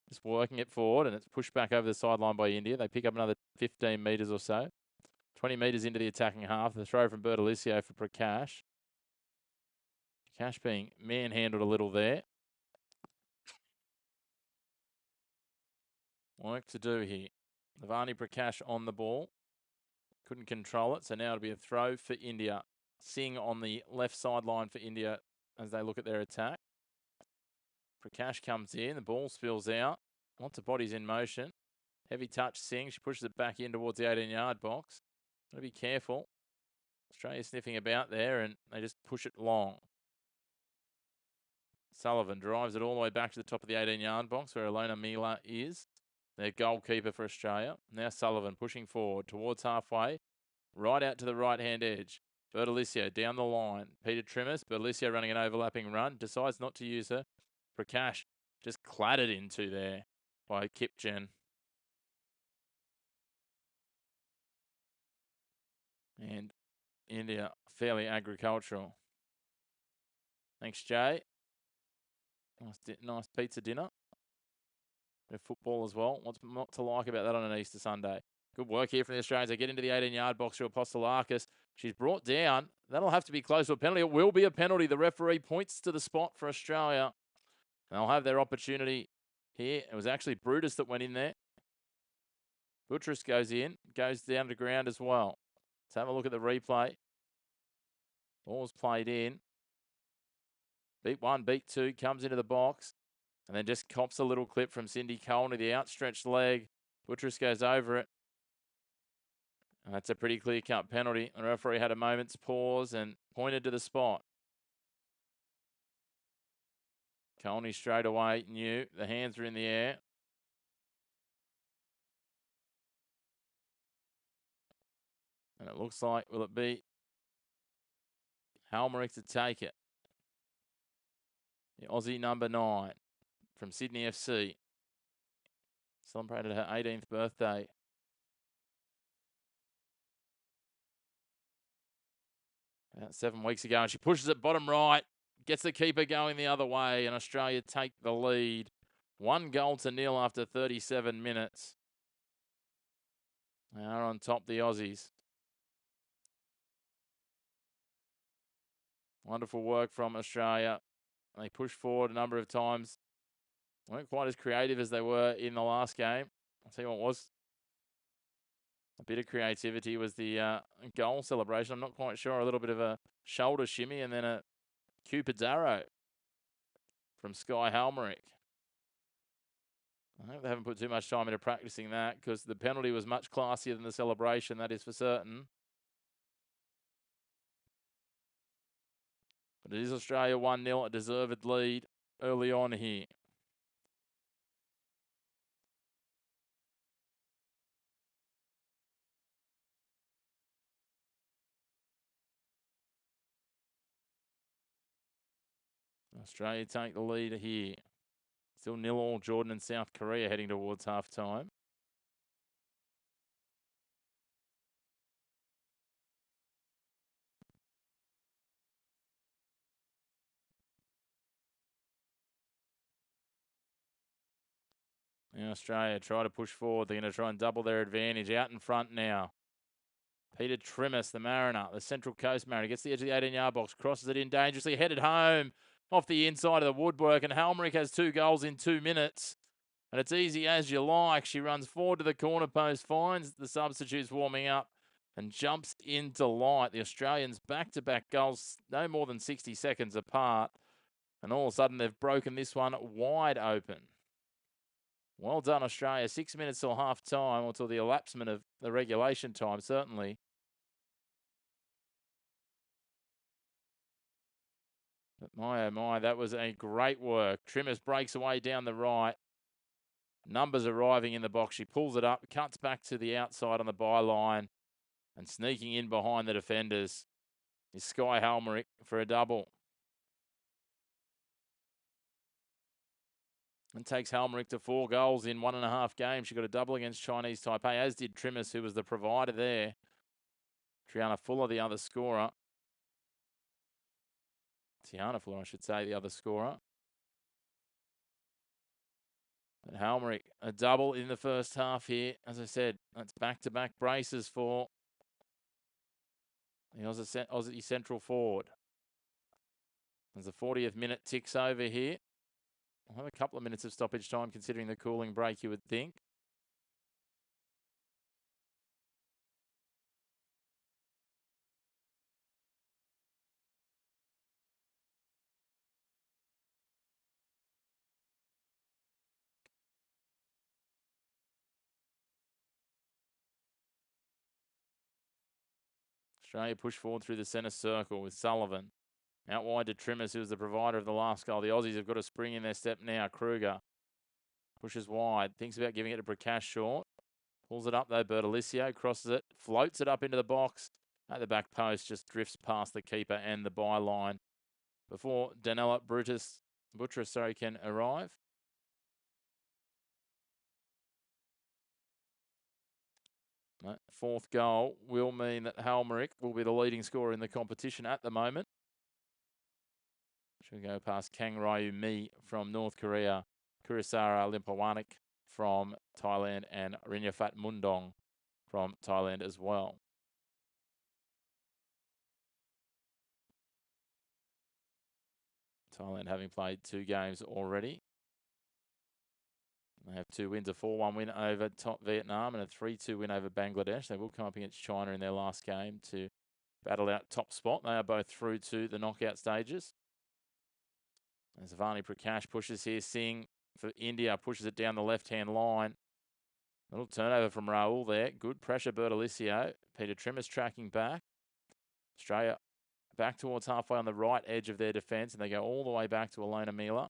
just working it forward, and it's pushed back over the sideline by India. They pick up another 15 metres or so. 20 metres into the attacking half. The throw from Bertolicio for Prakash. Prakash being manhandled a little there. Work to do here. Avani Prakash on the ball. Couldn't control it, so now it'll be a throw for India. Singh on the left sideline for India as they look at their attack. Prakash comes in, the ball spills out. Lots of bodies in motion. Heavy touch Singh. She pushes it back in towards the 18-yard box. Got to be careful. Australia sniffing about there, and they just push it long. Sullivan drives it all the way back to the top of the 18-yard box where Alona Mila is. Their goalkeeper for Australia. Now Sullivan pushing forward towards halfway. Right out to the right-hand edge. Bertolicio down the line. Peter Trimmis. Bertolicio running an overlapping run. Decides not to use her. Prakash just clattered into there by Kipchen. And India fairly agricultural. Thanks, Jay. Nice pizza dinner. Bit of football as well. What's not to like about that on an Easter Sunday? Good work here from the Australians. They get into the 18-yard box through Apostolakis. She's brought down. That'll have to be close to a penalty. It will be a penalty. The referee points to the spot for Australia. They'll have their opportunity here. It was actually Brutus that went in there. Buttress goes in, goes down to ground as well. Let's have a look at the replay. Ball's played in. Beat one, beat two, comes into the box. And then just cops a little clip from Cindy Colney, the outstretched leg. Buttress goes over it. And that's a pretty clear-cut penalty. The referee had a moment's pause and pointed to the spot. Colney straight away knew. The hands are in the air. And it looks like, will it be Halmerick to take it? The Aussie number 9 from Sydney FC. Celebrated her 18th birthday. About 7 weeks ago, and she pushes it bottom right, gets the keeper going the other way, and Australia take the lead. 1-0 after 37 minutes. They are on top, the Aussies. Wonderful work from Australia. They pushed forward a number of times. Weren't quite as creative as they were in the last game. I'll tell you what was a bit of creativity was the goal celebration. I'm not quite sure. A little bit of a shoulder shimmy and then a Cupid's arrow from Sky Halmerick. I hope they haven't put too much time into practicing that because the penalty was much classier than the celebration, that is for certain. But it is Australia 1-0, a deserved lead early on here. Australia take the lead here. Still 0-0, Jordan and South Korea heading towards half-time. And Australia try to push forward. They're going to try and double their advantage. Out in front now. Peter Trimmis, the Mariner, the Central Coast Mariner, gets the edge of the 18-yard box, crosses it in dangerously, headed home off the inside of the woodwork, and Halmerick has 2 goals in 2 minutes. And it's easy as you like. She runs forward to the corner post, finds the substitutes warming up, and jumps into light. The Australians back-to-back goals, no more than 60 seconds apart. And all of a sudden, they've broken this one wide open. Well done, Australia. 6 minutes till half-time, or till the elapsement of the regulation time, certainly. But my, oh my, that was a great work. Trimmers breaks away down the right. Numbers arriving in the box. She pulls it up, cuts back to the outside on the byline, and sneaking in behind the defenders is Sky Halmerick for a double. And takes Halmerick to 4 goals in 1.5 games. She got a double against Chinese Taipei, as did Trimmis, who was the provider there. Triana Fuller, the other scorer. Tiana Fuller, I should say, the other scorer. And Halmerick, a double in the first half here. As I said, that's back-to-back braces for the Aussie central forward. As the 40th minute ticks over here. We'll have a couple of minutes of stoppage time considering the cooling break, you would think. Australia push forward through the centre circle with Sullivan. Out wide to Trimmers, who was the provider of the last goal. The Aussies have got a spring in their step now. Kruger pushes wide. Thinks about giving it to Prakash short. Pulls it up though, Bertolicio. Crosses it. Floats it up into the box. At the back post, just drifts past the keeper and the byline before Danella Buttress can arrive. That 4th goal will mean that Halmerick will be the leading scorer in the competition at the moment. She'll go past Kang Ryu Mi from North Korea, Kurisara Limpawanik from Thailand, and Rinyafat Mundong from Thailand as well. Thailand having played 2 games already. They have 2 wins, a 4-1 win over Vietnam and a 3-2 win over Bangladesh. They will come up against China in their last game to battle out top spot. They are both through to the knockout stages. As Vani Prakash pushes here, Singh for India pushes it down the left-hand line. A little turnover from Raul there. Good pressure, Bertolicio. Peter Trimmer's tracking back. Australia back towards halfway on the right edge of their defence, and they go all the way back to Alona Mila.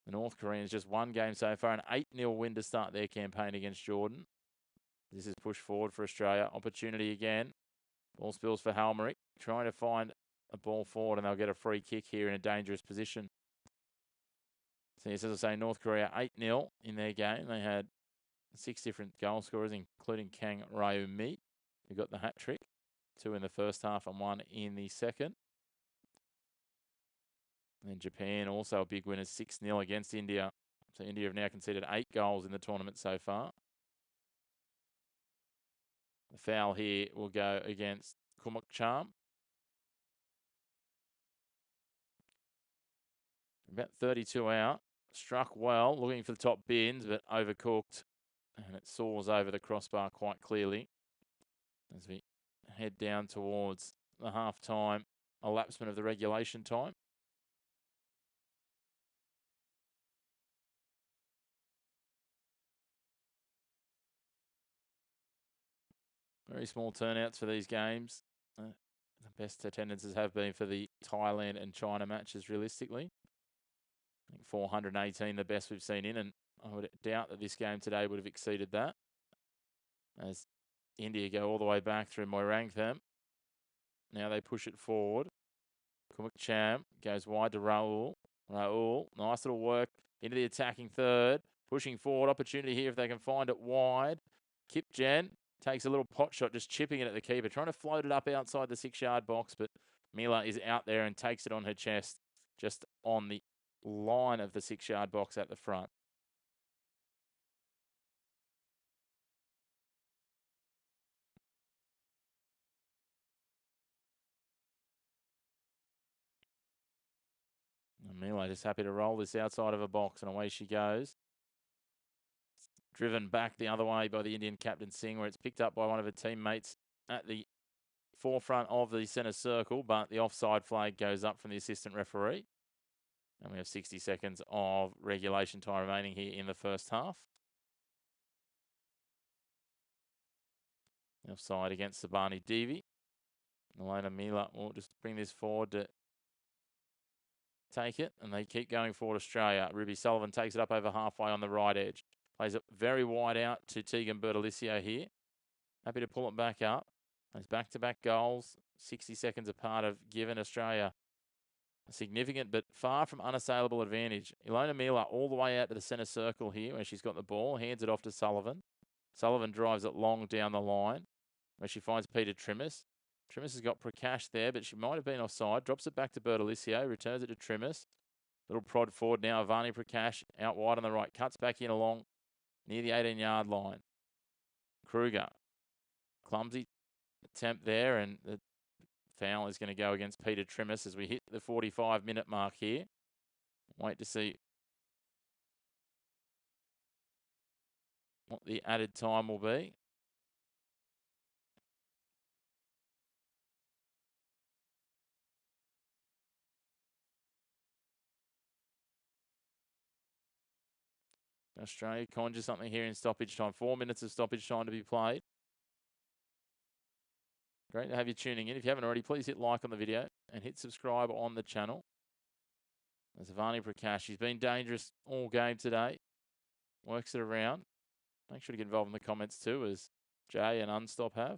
The North Koreans just 1 game so far, an 8-0 win to start their campaign against Jordan. This is pushed forward for Australia. Opportunity again. Ball spills for Halmerick, trying to find a ball forward, and they'll get a free kick here in a dangerous position. So yes, as I say, North Korea 8-0 in their game. They had 6 different goal scorers, including Kang Ryu-mi, who got the hat trick. 2 in the first half and 1 in the second. And Japan also a big winner, 6-0 against India. So India have now conceded 8 goals in the tournament so far. The foul here will go against Kumukcham. About 32 out. Struck well, looking for the top bins, but overcooked. And it soars over the crossbar quite clearly. As we head down towards the half-time elapsement of the regulation time. Very small turnouts for these games. The best attendances have been for the Thailand and China matches, realistically. I think 418, the best we've seen in, and I would doubt that this game today would have exceeded that. As India go all the way back through Moirangtham. Now they push it forward. Kumukcham goes wide to Raul. Raul, nice little work into the attacking third. Pushing forward, opportunity here if they can find it wide. Kipjen takes a little pot shot, just chipping it at the keeper, trying to float it up outside the 6-yard box, but Mila is out there and takes it on her chest, just on the line of the 6-yard box at the front. And Mila just happy to roll this outside of a box, and away she goes. Driven back the other way by the Indian captain Singh, where it's picked up by one of her teammates at the forefront of the centre circle, but the offside flag goes up from the assistant referee. And we have 60 seconds of regulation time remaining here in the first half. The offside against Sabani Devi. Elena Mila will just bring this forward to take it, and they keep going forward. Australia. Ruby Sullivan takes it up over halfway on the right edge. Plays it very wide out to Tegan Bertolicio here. Happy to pull it back up. Those back-to-back goals, 60 seconds apart, have given Australia a significant but far from unassailable advantage. Ilona Mila all the way out to the centre circle here where she's got the ball, hands it off to Sullivan. Sullivan drives it long down the line where she finds Peter Trimmis. Trimmis has got Prakash there, but she might have been offside. Drops it back to Bertolicio, returns it to Trimmis. Little prod forward now. Avani Prakash out wide on the right, cuts back in along near the 18-yard line. Kruger, clumsy attempt there, and the foul is going to go against Peter Trimmis as we hit the 45-minute mark here. Wait to see what the added time will be. Australia conjure something here in stoppage time. 4 minutes of stoppage time to be played. Great to have you tuning in. If you haven't already, please hit like on the video and hit subscribe on the channel. There's Avani Prakash. He's been dangerous all game today. Works it around. Make sure to get involved in the comments too, as Jay and Unstop have.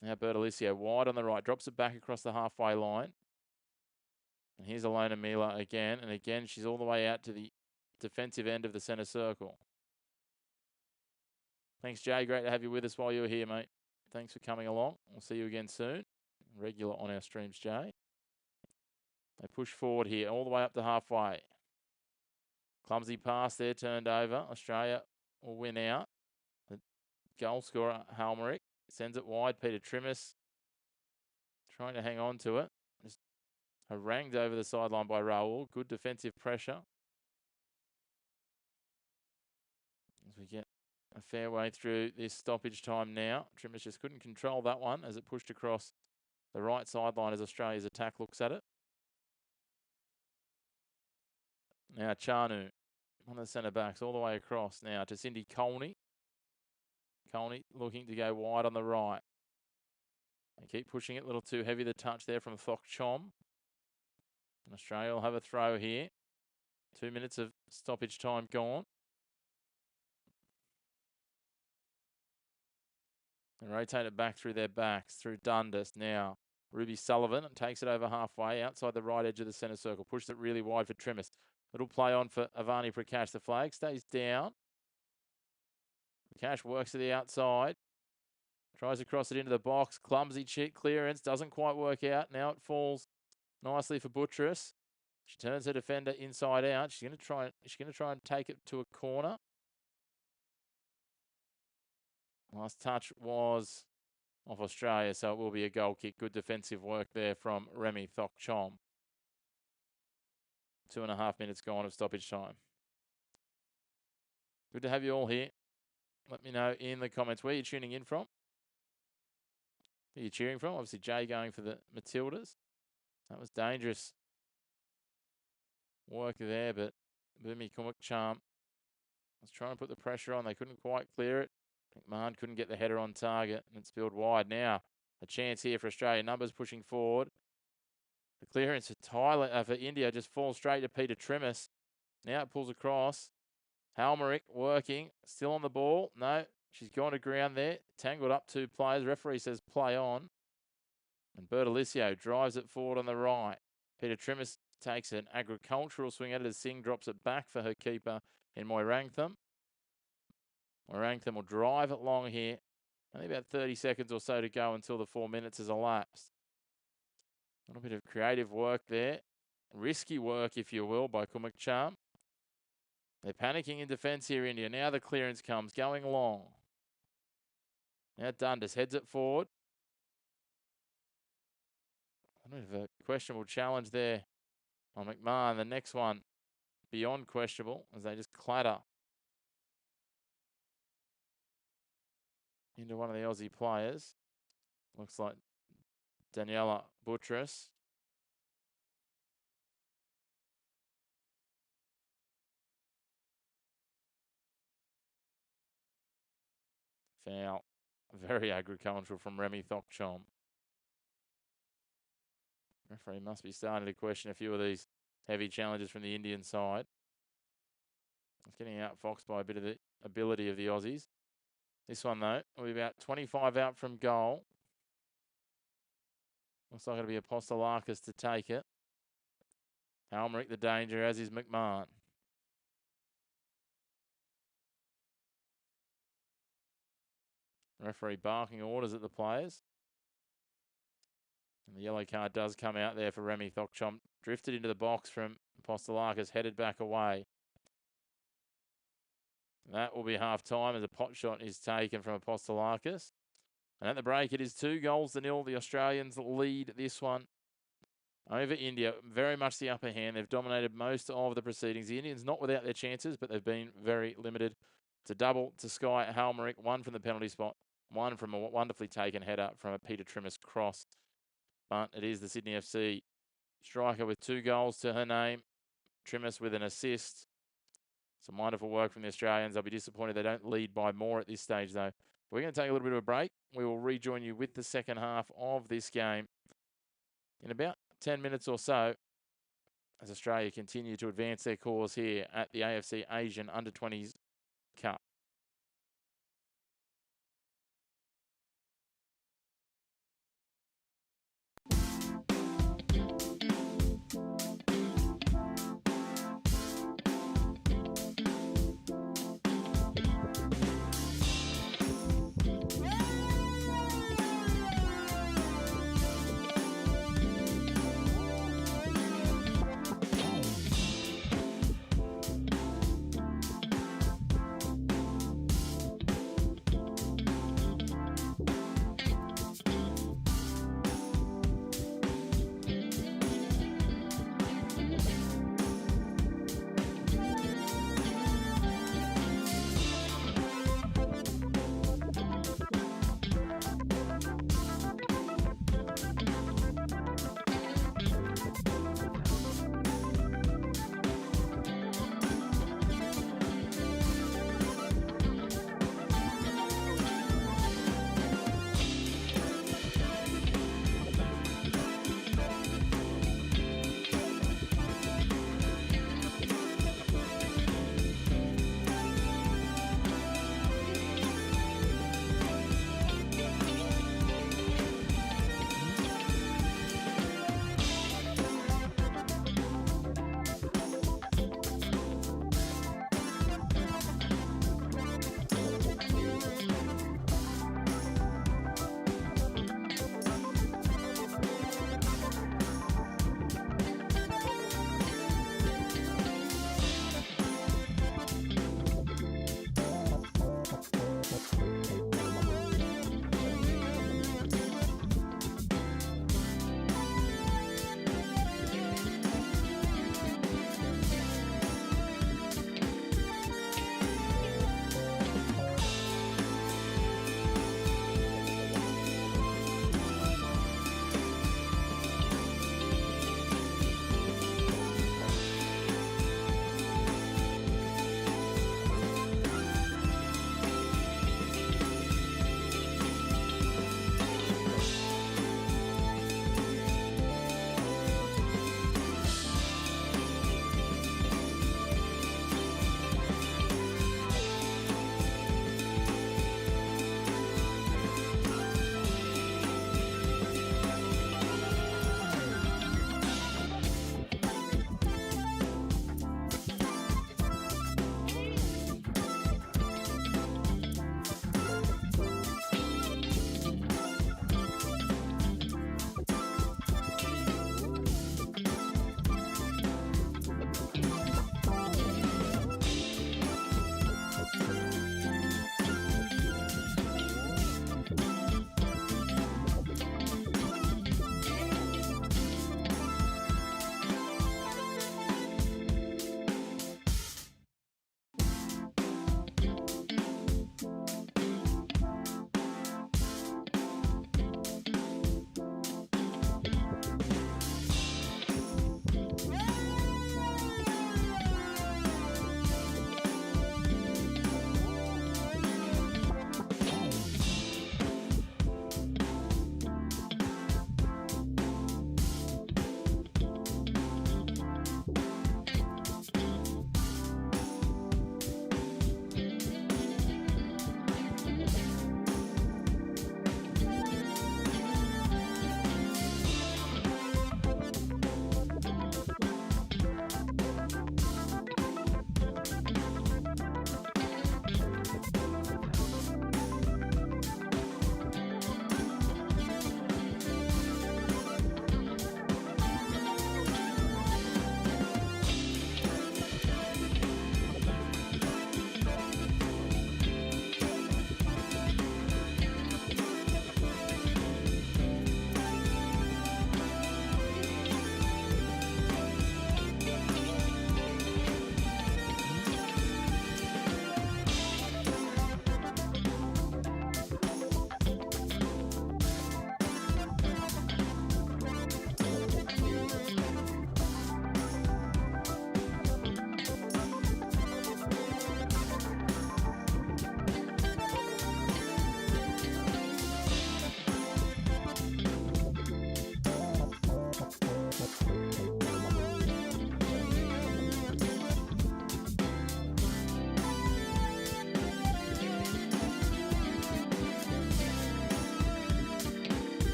Now Bertolicio wide on the right. Drops it back across the halfway line. And here's Ilona Mila again. And again, she's all the way out to the defensive end of the centre circle. Thanks, Jay. Great to have you with us while you were here, mate. Thanks for coming along. We'll see you again soon. Regular on our streams, Jay. They push forward here, all the way up to halfway. Clumsy pass there, turned over. Australia will win out. The goal scorer, Halmerick, sends it wide. Peter Trimmis trying to hang on to it. Just harangued over the sideline by Raul. Good defensive pressure. As we get a fair way through this stoppage time now. Trimmis just couldn't control that one as it pushed across the right sideline as Australia's attack looks at it. Now Chanu, one of the centre-backs, all the way across now to Cindy Colney. Colney looking to go wide on the right. They keep pushing it, a little too heavy the touch there from Thok Chom. And Australia will have a throw here. 2 minutes of stoppage time gone. And rotate it back through their backs, through Dundas now. Ruby Sullivan takes it over halfway outside the right edge of the centre circle. Pushes it really wide for Trimis. Little play on for Avani Prakash. The flag stays down. Prakash works to the outside. Tries to cross it into the box. Clumsy clearance. Doesn't quite work out. Now it falls nicely for Buttress. She turns her defender inside out. She's going to try and take it to a corner. Last touch was off Australia, so it will be a goal kick. Good defensive work there from Remy Thokchom. 2.5 minutes gone of stoppage time. Good to have you all here. Let me know in the comments where you're tuning in from. Who are you cheering from? Obviously, Jay going for the Matildas. That was dangerous work there, but Bumi Kumukcham was trying to put the pressure on. They couldn't quite clear it. McMahon couldn't get the header on target, and it's spilled wide. Now, a chance here for Australia. Numbers pushing forward. The clearance for India just falls straight to Peter Trimis. Now it pulls across. Halmerick working, still on the ball. No, she's gone to ground there. Tangled up 2 players. Referee says play on. And Bertolicio drives it forward on the right. Peter Trimis takes an agricultural swing at it as Singh drops it back for her keeper in Moirangtham. Moirangtham will drive it long here. Only about 30 seconds or so to go until the 4 minutes has elapsed. A little bit of creative work there. Risky work, if you will, by Kumukcham. They're panicking in defence here, India. Now the clearance comes, going long. Now Dundas heads it forward. A bit of a questionable challenge there on McMahon. The next one, beyond questionable, as they just clatter into one of the Aussie players. Looks like Daniela Buttress. Foul. Very agricultural from Remy Thokchom. Referee must be starting to question a few of these heavy challenges from the Indian side. It's getting outfoxed by a bit of the ability of the Aussies. This one, though, will be about 25 out from goal. Looks like it'll be Apostolakis to take it. Halmerick the danger, as is McMahon. Referee barking orders at the players. And the yellow card does come out there for Remy Thokchom. Drifted into the box from Apostolakis, headed back away. That will be half-time as a pot shot is taken from Apostolakis. And at the break, it is 2-0. The Australians lead this one over India. Very much the upper hand. They've dominated most of the proceedings. The Indians not without their chances, but they've been very limited. It's a double to Sky Halmerick, 1 from the penalty spot, 1 from a wonderfully taken header from a Peter Trimis cross. But it is the Sydney FC striker with 2 goals to her name. Trimis with an assist. Some wonderful work from the Australians. I'll be disappointed they don't lead by more at this stage, though. We're going to take a little bit of a break. We will rejoin you with the second half of this game in about 10 minutes or so as Australia continue to advance their cause here at the AFC Asian Under-20s Cup.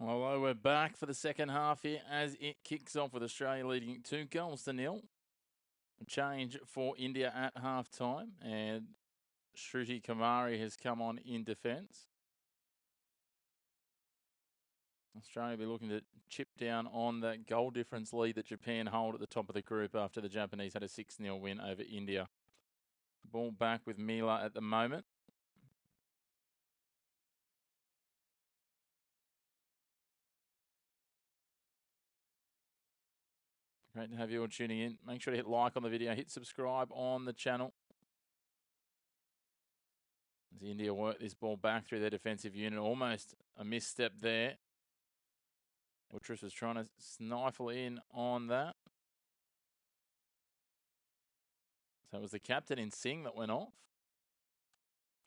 Although we're back for the second half here as it kicks off with Australia leading 2-0. Change for India at half time, and Shruti Kumari has come on in defence. Australia will be looking to chip down on that goal difference lead that Japan hold at the top of the group after the Japanese had a 6-0 win over India. Ball back with Mila at the moment. Great to have you all tuning in. Make sure to hit like on the video, hit subscribe on the channel. As India work this ball back through their defensive unit, almost a misstep there. Utris was trying to sniffle in on that. So it was the captain in Singh that went off.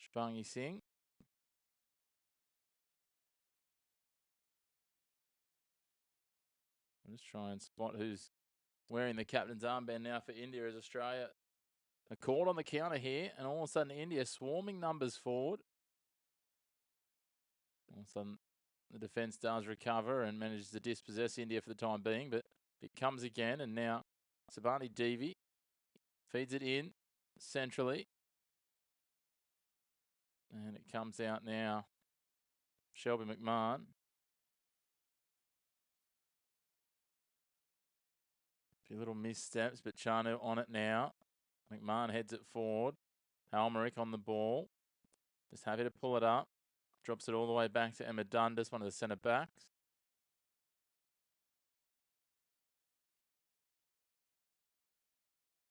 Shbangi Singh. I'll just try and spot who's wearing the captain's armband now for India as Australia are caught on the counter here, and all of a sudden India swarming numbers forward. All of a sudden the defence does recover and manages to dispossess India for the time being, but it comes again, and now Sabani Devi feeds it in centrally. And it comes out now. Shelby McMahon. A few little missteps, but Chanu on it now. McMahon heads it forward. Halmerick on the ball. Just happy to pull it up. Drops it all the way back to Emma Dundas, one of the centre backs.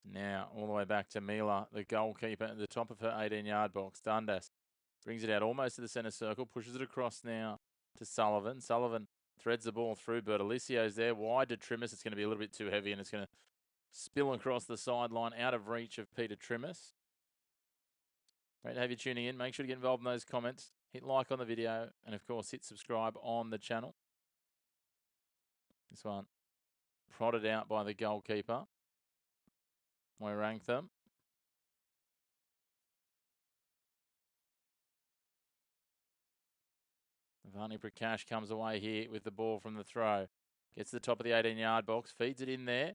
Now, all the way back to Mila, the goalkeeper at the top of her 18-yard box. Dundas brings it out almost to the centre circle, pushes it across now to Sullivan. Sullivan threads the ball through. Bertalicio's there, wide to Trimmis. It's going to be a little bit too heavy, and it's going to spill across the sideline out of reach of Peter Trimmis. Great to have you tuning in. Make sure to get involved in those comments. Hit like on the video, and of course, hit subscribe on the channel. This one prodded out by the goalkeeper. We rank them. Vani Prakash comes away here with the ball from the throw. Gets to the top of the 18-yard box, feeds it in there.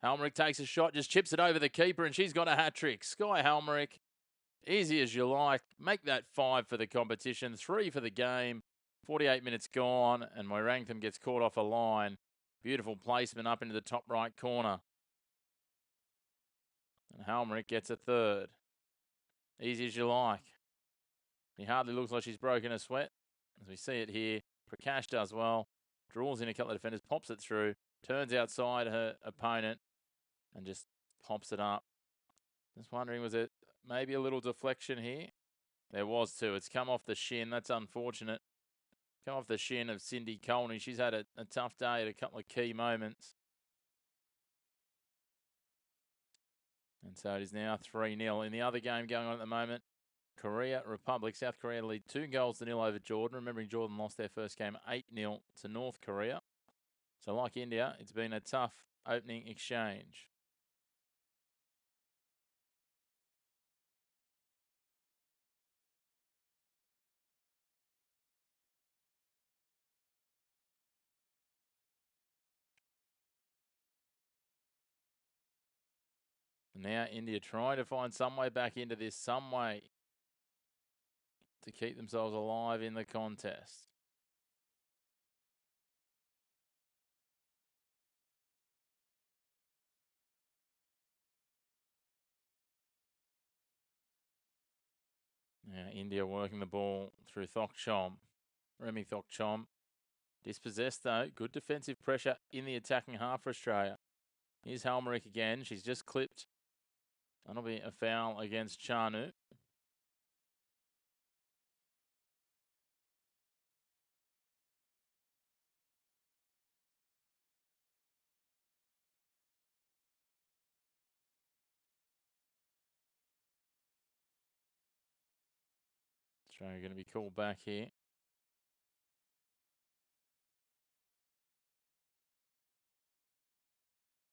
Halmerick takes a shot, just chips it over the keeper, and she's got a hat-trick. Sky Halmerick, easy as you like. Make that 5 for the competition, 3 for the game. 48 minutes gone, and Moiranktham gets caught off a line. Beautiful placement up into the top right corner. And Halmerick gets a 3rd. Easy as you like. He hardly looks like she's broken a sweat. As we see it here, Prakash does well. Draws in a couple of defenders, pops it through. Turns outside her opponent and just pops it up. Just wondering, was it maybe a little deflection here? There was too. It's come off the shin. That's unfortunate. Come off the shin of Cindy Colney. She's had a tough day at a couple of key moments. And so it is now 3-0. In the other game going on at the moment, Korea Republic. South Korea lead 2-0 over Jordan. Remembering Jordan lost their first game 8-0 to North Korea. So like India, it's been a tough opening exchange. Now India trying to find some way back into this, some way to keep themselves alive in the contest. Now India working the ball through Thokchom. Remy Thokchom. Dispossessed though. Good defensive pressure in the attacking half for Australia. Here's Halmerick again. She's just clipped. That'll be a foul against Chanu. Australia going to be called back here.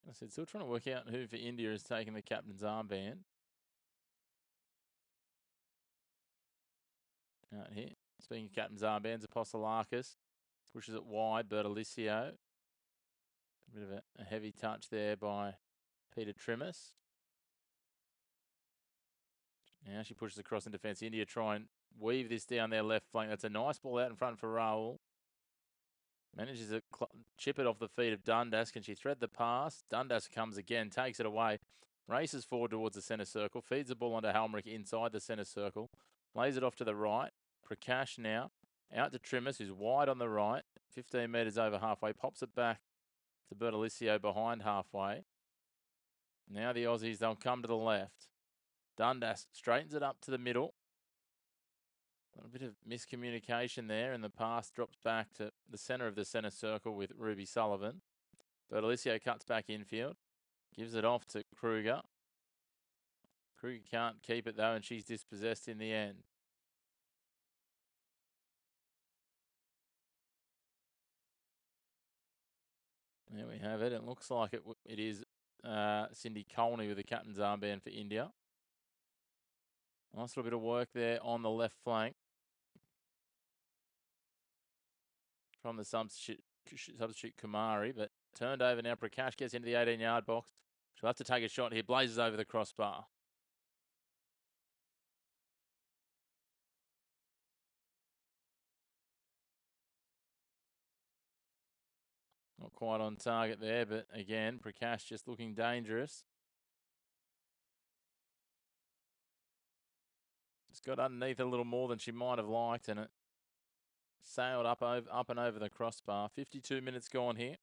I said, still trying to work out who for India is taking the captain's armband. Out here. Speaking of captain's armbands, Apostolakis Pushes it wide, Bertolicio. A bit of a heavy touch there by Peter Trimmis. Now she pushes across in defence. India try and weave this down their left flank. That's a nice ball out in front for Rahul. Manages to chip it off the feet of Dundas. Can she thread the pass? Dundas comes again, takes it away. Races forward towards the centre circle. Feeds the ball onto Halmerick inside the centre circle. Lays it off to the right. Prakash now. Out to Trimmis, who's wide on the right. 15 metres over halfway. Pops it back to Bertolicio behind halfway. Now the Aussies, they'll come to the left. Dundas straightens it up to the middle. A bit of miscommunication there, and the pass drops back to the centre of the centre circle with Ruby Sullivan. Bertolicio cuts back infield. Gives it off to Kruger. Kruger can't keep it though, and she's dispossessed in the end. There we have it. It looks like it is Cindy Colney with the captain's armband for India. Nice little bit of work there on the left flank from the substitute Kumari, but turned over now. Prakash gets into the 18-yard box. She'll have to take a shot here. Blazes over the crossbar. Not quite on target there, but again, Prakash just looking dangerous. Just got underneath a little more than she might have liked, and it sailed up and over the crossbar. 52 minutes gone here.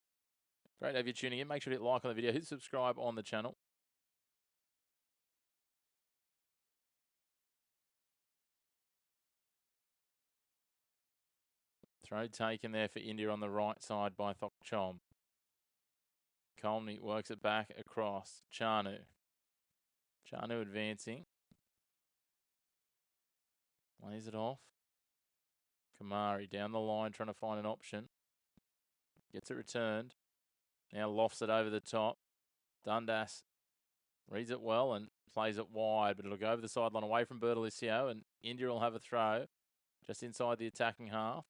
Great to have you tuning in. Make sure to hit like on the video. Hit subscribe on the channel. Throw taken there for India on the right side by Thokchom. Colney works it back across. Chanu. Chanu advancing. Lays it off. Kumari down the line trying to find an option. Gets it returned. Now lofts it over the top. Dundas reads it well and plays it wide, but it'll go over the sideline away from Bertolicio, and India will have a throw just inside the attacking half.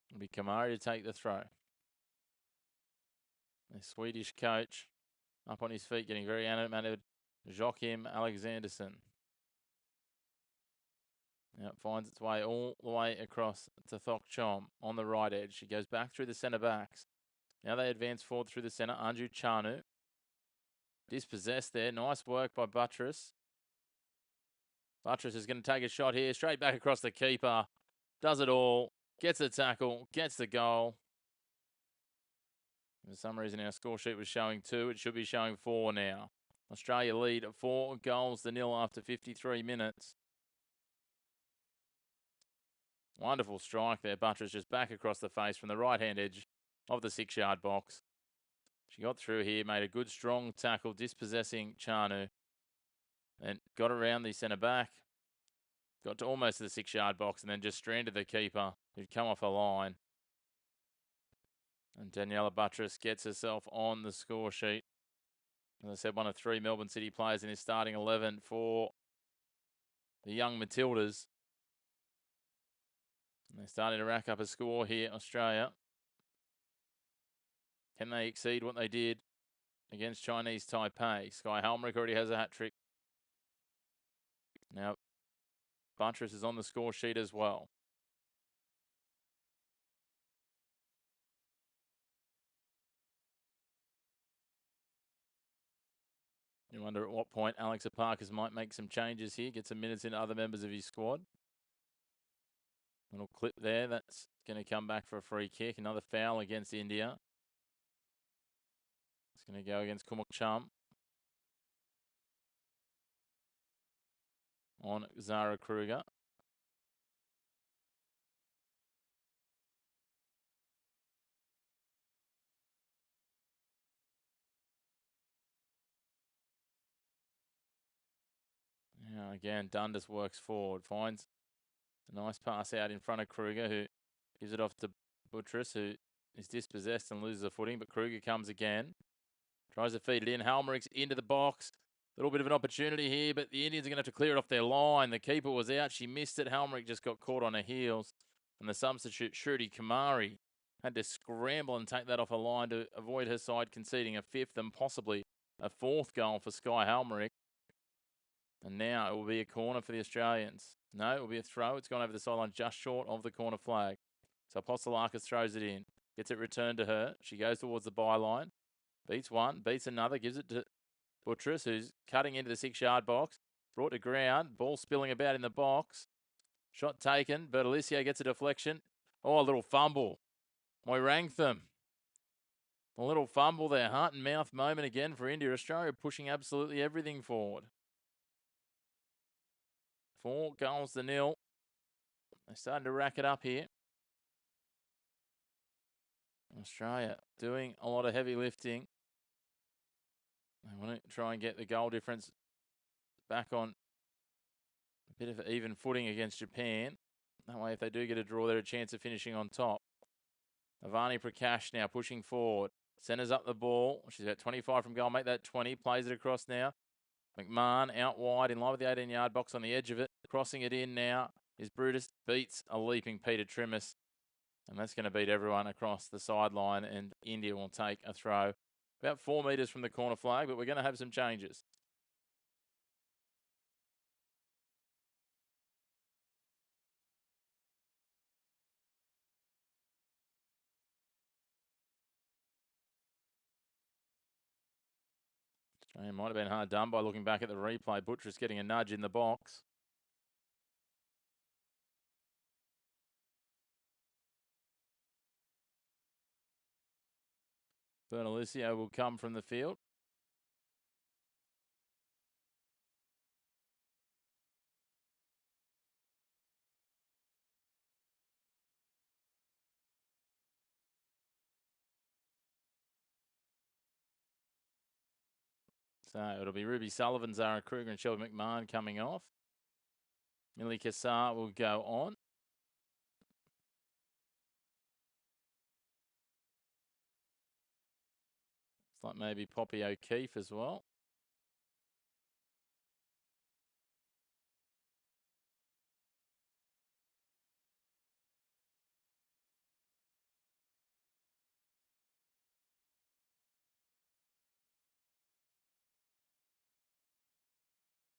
It'll be Kumari to take the throw. The Swedish coach up on his feet, getting very animated. Joachim Alexanderson. Now it finds its way all the way across to Thokchom on the right edge. She goes back through the centre backs. Now they advance forward through the centre. Anju Chanu. Dispossessed there. Nice work by Buttress. Buttress is going to take a shot here. Straight back across the keeper. Does it all. Gets the tackle. Gets the goal. For some reason our score sheet was showing 2. It should be showing 4 now. Australia lead 4 goals to 0 after 53 minutes. Wonderful strike there. Buttress just back across the face from the right-hand edge of the 6-yard box. She got through here, made a good strong tackle, dispossessing Chanu. And got around the centre back. Got to almost the 6-yard box and then just stranded the keeper who'd come off a line. And Daniela Buttress gets herself on the score sheet. As I said, one of 3 Melbourne City players in his starting 11 for the young Matildas. And they're starting to rack up a score here, Australia. Can they exceed what they did against Chinese Taipei? Sky Halmerick already has a hat-trick. Now, Buttress is on the score sheet as well. You wonder at what point Alex Aparkas might make some changes here, get some minutes into other members of his squad. Little clip there, that's going to come back for a free kick. Another foul against India. It's going to go against Kumuk Chum. On Zara Kruger. Yeah, again, Dundas works forward, finds a nice pass out in front of Kruger, who gives it off to Buttress, who is dispossessed and loses the footing, but Kruger comes again. Tries to feed it in. Halmerick's into the box. Little bit of an opportunity here, but the Indians are going to have to clear it off their line. The keeper was out. She missed it. Helmrich just got caught on her heels. And the substitute, Shruti Kumari, had to scramble and take that off a line to avoid her side conceding a fifth and possibly a fourth goal for Sky Helmrich. And now it will be a corner for the Australians. No, it will be a throw. It's gone over the sideline just short of the corner flag. So Apostolakis throws it in. Gets it returned to her. She goes towards the byline. Beats one, beats another, gives it to Buttress, who's cutting into the 6-yard box. Brought to ground. Ball spilling about in the box. Shot taken. Bertolicio gets a deflection. Oh, a little fumble. Moirantham. A little fumble there. Heart and mouth moment again for India. Australia pushing absolutely everything forward. 4-0. They're starting to rack it up here. Australia doing a lot of heavy lifting. They want to try and get the goal difference back on a bit of even footing against Japan. That way, if they do get a draw, they're a chance of finishing on top. Avani Prakash now pushing forward. Centers up the ball. She's about 25 from goal. Make that 20. Plays it across now. McMahon out wide in line with the 18-yard box on the edge of it. Crossing it in now is Brutus. Beats a leaping Peter Trimmis. And that's going to beat everyone across the sideline. And India will take a throw about 4 metres from the corner flag. But we're going to have some changes. Australia might have been hard done by looking back at the replay. Buttress getting a nudge in the box. Bernalicio will come from the field. So it'll be Ruby Sullivan, Zara Kruger and Shelby McMahon coming off. Millie Kassar will go on. It's like maybe Poppy O'Keefe as well.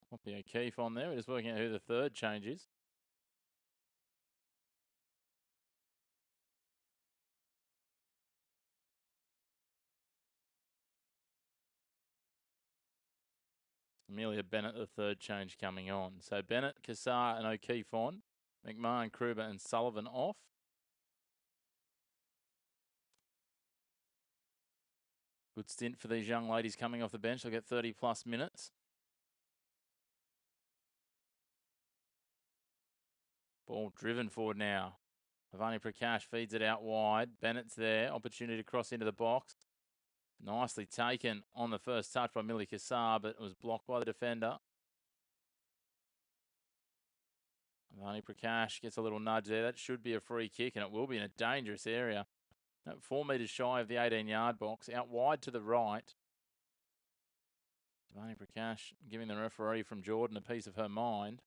Poppy O'Keefe on there. We're just working out who the third change is. Amelia Bennett, the third change coming on. So Bennett, Kassar and O'Keefe on. McMahon, Kruger and Sullivan off. Good stint for these young ladies coming off the bench. They'll get 30+ minutes. Ball driven forward now. Avani Prakash feeds it out wide. Bennett's there. Opportunity to cross into the box. Nicely taken on the first touch by Millie Kassar, but it was blocked by the defender. Avani Prakash gets a little nudge there. That should be a free kick, and it will be in a dangerous area. 4 metres shy of the 18-yard box. Out wide to the right. Avani Prakash giving the referee from Jordan a piece of her mind.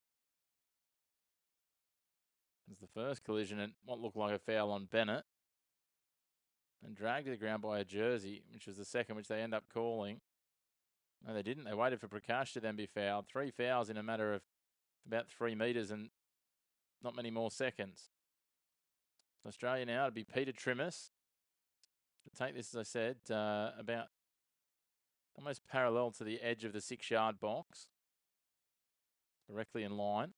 It's the first collision and what looked like a foul on Bennett. And dragged to the ground by a jersey, which was the second, which they end up calling. No, they didn't. They waited for Prakash to then be fouled. 3 fouls in a matter of about 3 metres and not many more seconds. Australia now, it'd be Peter Trimmis. To take this, as I said, about almost parallel to the edge of the 6-yard box. Directly in line.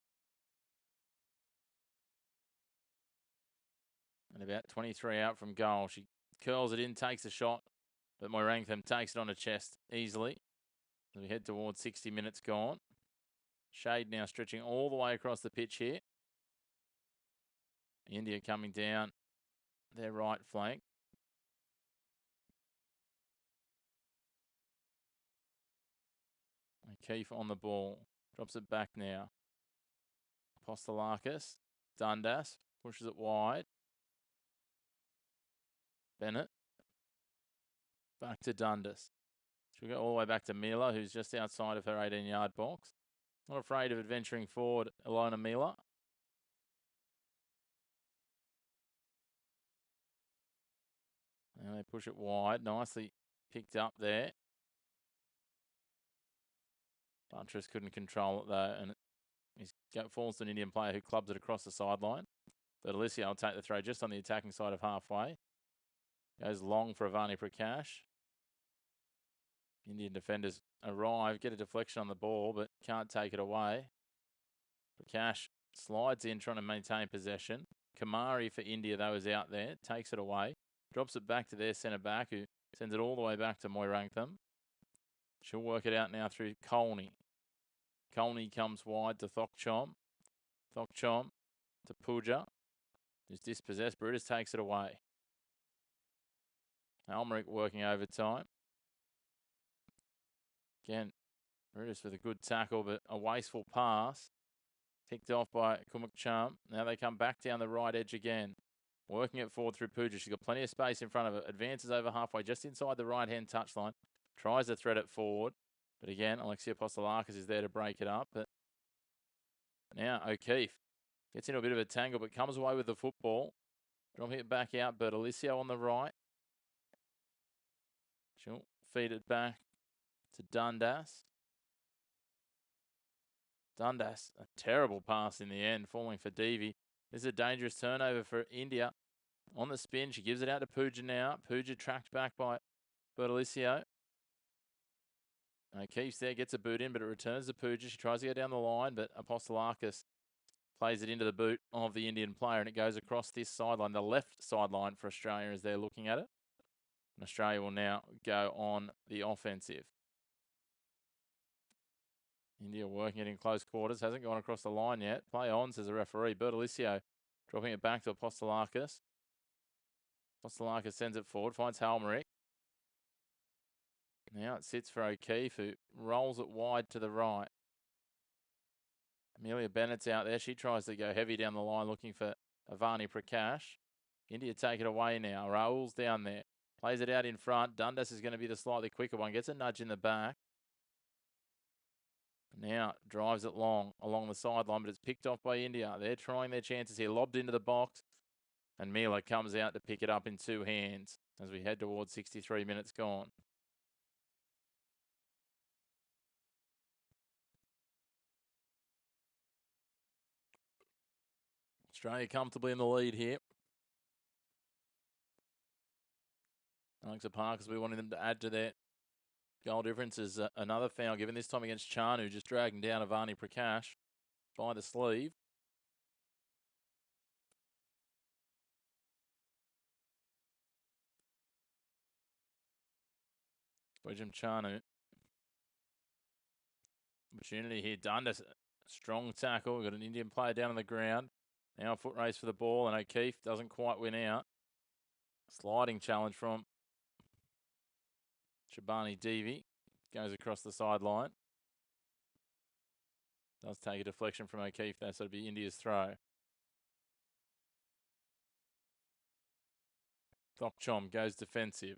And about 23 out from goal. She curls it in, takes a shot, but Moirantham takes it on her chest easily. As we head towards 60 minutes gone. Shade now stretching all the way across the pitch here. India coming down their right flank. O'Keefe on the ball. Drops it back now. Apostolakis. Dundas pushes it wide. Bennett. Back to Dundas. She'll go all the way back to Mila, who's just outside of her 18-yard box. Not afraid of adventuring forward, Ilona Mila. And they push it wide. Nicely picked up there. Buttress couldn't control it, though, and he falls to an Indian player who clubs it across the sideline. But Alicia will take the throw just on the attacking side of halfway. Goes long for Avani Prakash. Indian defenders arrive, get a deflection on the ball, but can't take it away. Prakash slides in, trying to maintain possession. Kamari for India, though, is out there. Takes it away. Drops it back to their centre-back, who sends it all the way back to Moirantham. She'll work it out now through Colney. Colney comes wide to Thokchom. Thokchom to Puja, who's dispossessed. Brutus takes it away. Almeric working overtime. Again, Brutus with a good tackle, but a wasteful pass. Picked off by Kumukcham. Now they come back down the right edge again. Working it forward through Puja. She's got plenty of space in front of her. Advances over halfway, just inside the right-hand touchline. Tries to thread it forward. But again, Alexia Apostolakis is there to break it up. But now O'Keefe gets into a bit of a tangle, but comes away with the football. Dropping it back out, but Alicio on the right. She'll feed it back to Dundas. Dundas, a terrible pass in the end, falling for Devi. This is a dangerous turnover for India. On the spin, she gives it out to Puja now. Puja tracked back by Bertolicio. O'Keefe's there, gets a boot in, but it returns to Puja. She tries to go down the line, but Apostolakis plays it into the boot of the Indian player, and it goes across this sideline, the left sideline for Australia as they're looking at it. And Australia will now go on the offensive. India working it in close quarters. Hasn't gone across the line yet. Play on, says the referee. Bertolicio dropping it back to Apostolakis. Apostolakis sends it forward. Finds Halmerick. Now it sits for O'Keefe, who rolls it wide to the right. Amelia Bennett's out there. She tries to go heavy down the line looking for Avani Prakash. India take it away now. Raoul's down there. Plays it out in front. Dundas is going to be the slightly quicker one. Gets a nudge in the back. Now drives it long along the sideline, but it's picked off by India. They're trying their chances here. Lobbed into the box. And Mila comes out to pick it up in two hands as we head towards 63 minutes gone. Australia comfortably in the lead here. Alexa Parkers, we wanted them to add to their goal difference is another foul given, this time against Chanu, just dragging down Avani Prakash by the sleeve. Bridgem Chanu. Opportunity here. Dundas, strong tackle. We've got an Indian player down on the ground. Now a foot race for the ball, and O'Keefe doesn't quite win out. Sliding challenge from Shabani Devi. Goes across the sideline. Does take a deflection from O'Keefe there, so it'll be India's throw. Thokchom goes defensive.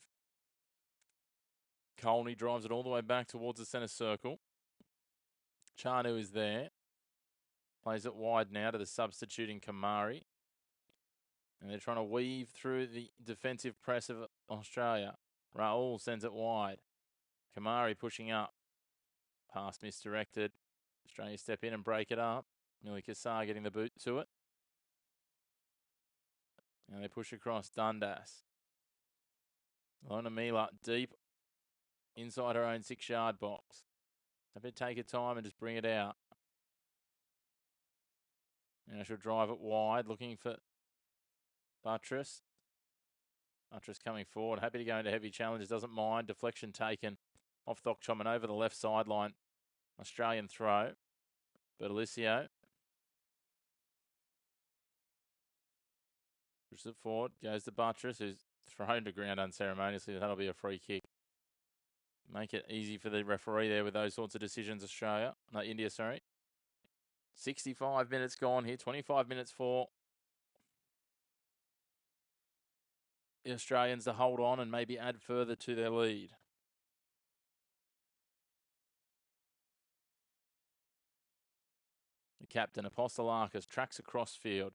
Colney drives it all the way back towards the centre circle. Chanu is there. Plays it wide now to the substituting Kamari. And they're trying to weave through the defensive press of Australia. Raoul sends it wide. Kamari pushing up. Pass misdirected. Australia step in and break it up. Millie Kassar getting the boot to it. And they push across Dundas. Lona Mila deep inside her own 6-yard box. Have to take her time and just bring it out. Now she'll drive it wide, looking for Buttress. Buttress coming forward, happy to go into heavy challenges, doesn't mind. Deflection taken off Thokchom and over the left sideline. Australian throw. Bertolicio. Pushes it forward, goes to Buttress, who's thrown to ground unceremoniously. That'll be a free kick. Make it easy for the referee there with those sorts of decisions, Australia. No, India, sorry. 65 minutes gone here, 25 minutes for the Australians to hold on and maybe add further to their lead. captain. Apostolakis tracks across field.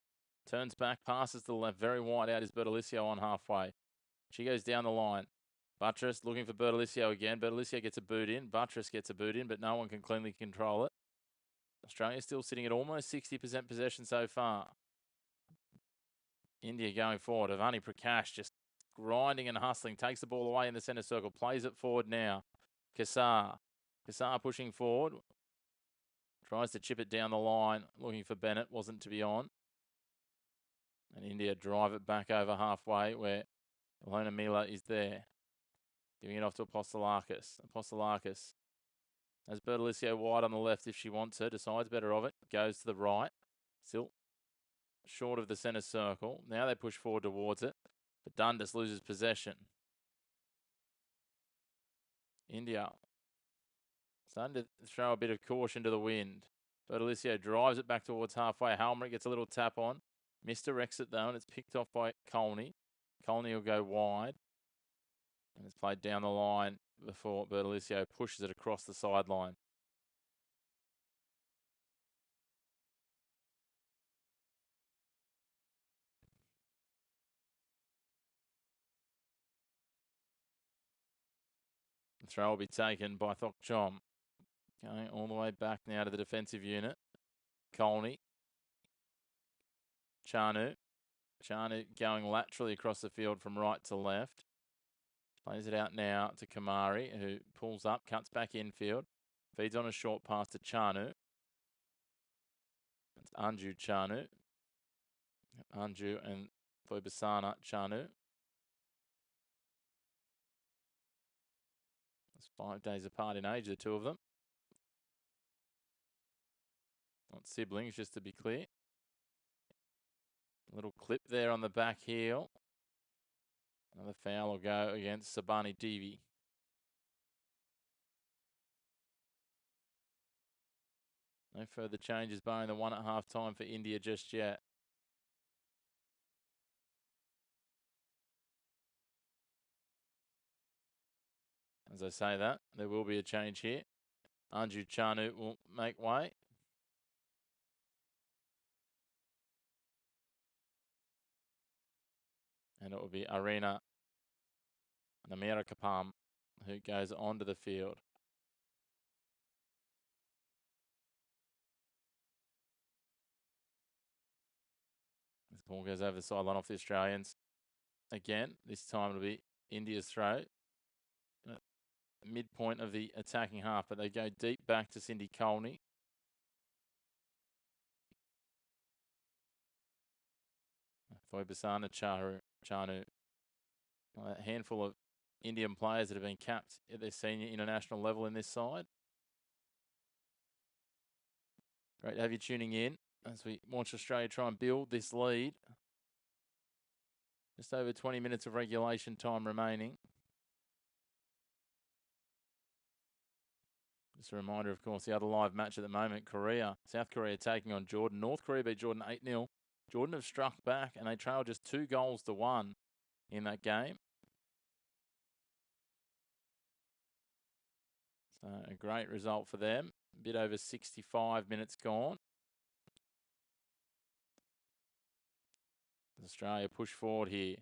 Turns back, passes to the left. Very wide out is Bertolicio on halfway. She goes down the line. Buttress looking for Bertolicio again. Bertolicio gets a boot in. Buttress gets a boot in, but no one can cleanly control it. Australia still sitting at almost 60% possession so far. India going forward. Avani Prakash just grinding and hustling. Takes the ball away in the centre circle. Plays it forward now. Kassar pushing forward. Tries to chip it down the line. Looking for Bennett. Wasn't to be on. And India drive it back over halfway where Ilona Mila is there. Giving it off to Apostolakis. Apostolakis has Bertolicio wide on the left if she wants her. Decides better of it. Goes to the right. Still short of the centre circle. Now they push forward towards it. But Dundas loses possession. India starting to throw a bit of caution to the wind. Bertolicio drives it back towards halfway. Halmerick gets a little tap on. Misdirects it though, and it's picked off by Colney. Colney will go wide. And it's played down the line before Bertolicio pushes it across the sideline. The throw will be taken by Thok Chom. Going all the way back now to the defensive unit. Colney. Chanu going laterally across the field from right to left. Plays it out now to Kamari, who pulls up, cuts back infield. Feeds on a short pass to Chanu. It's Anju Chanu. Anju and Thoibasana Chanu. It's 5 days apart in age, the two of them. Not siblings, just to be clear. A little clip there on the back heel. Another foul will go against Sabani Devi. No further changes barring the one at half time for India just yet. As I say that, there will be a change here. Anju Chanu will make way. And it will be Arena Namira Kapam who goes onto the field. This ball goes over the sideline off the Australians. Again, this time it'll be India's throw. Midpoint of the attacking half, but they go deep back to Cindy Colney. Thoibasana Chanu. A handful of Indian players that have been capped at their senior international level in this side. Great to have you tuning in as we watch Australia try and build this lead. Just over 20 minutes of regulation time remaining. Just a reminder, of course, the other live match at the moment, South Korea taking on Jordan. North Korea beat Jordan 8-0. Jordan have struck back and they trail just 2-1 in that game. So a great result for them. A bit over 65 minutes gone. Australia push forward here.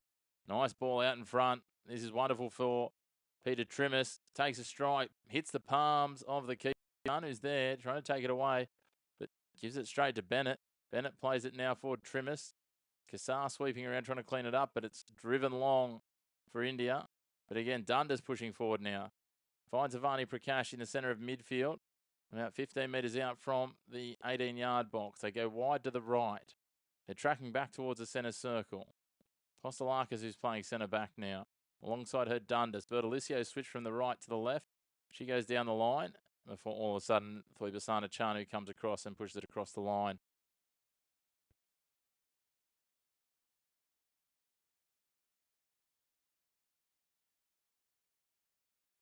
Nice ball out in front. This is wonderful for Peter Trimmis. Takes a strike, hits the palms of the keeper, who's there, trying to take it away, but gives it straight to Bennett. Bennett plays it now for Trimmis. Kassar sweeping around, trying to clean it up, but it's driven long for India. But again, Dundas pushing forward now. Finds Avani Prakash in the centre of midfield, about 15 metres out from the 18-yard box. They go wide to the right. They're tracking back towards the centre circle. Apostolakis, who's playing centre back now. Alongside her, Dundas. Bertolicio switched from the right to the left. She goes down the line before all of a sudden Thoibasana Chanu comes across and pushes it across the line.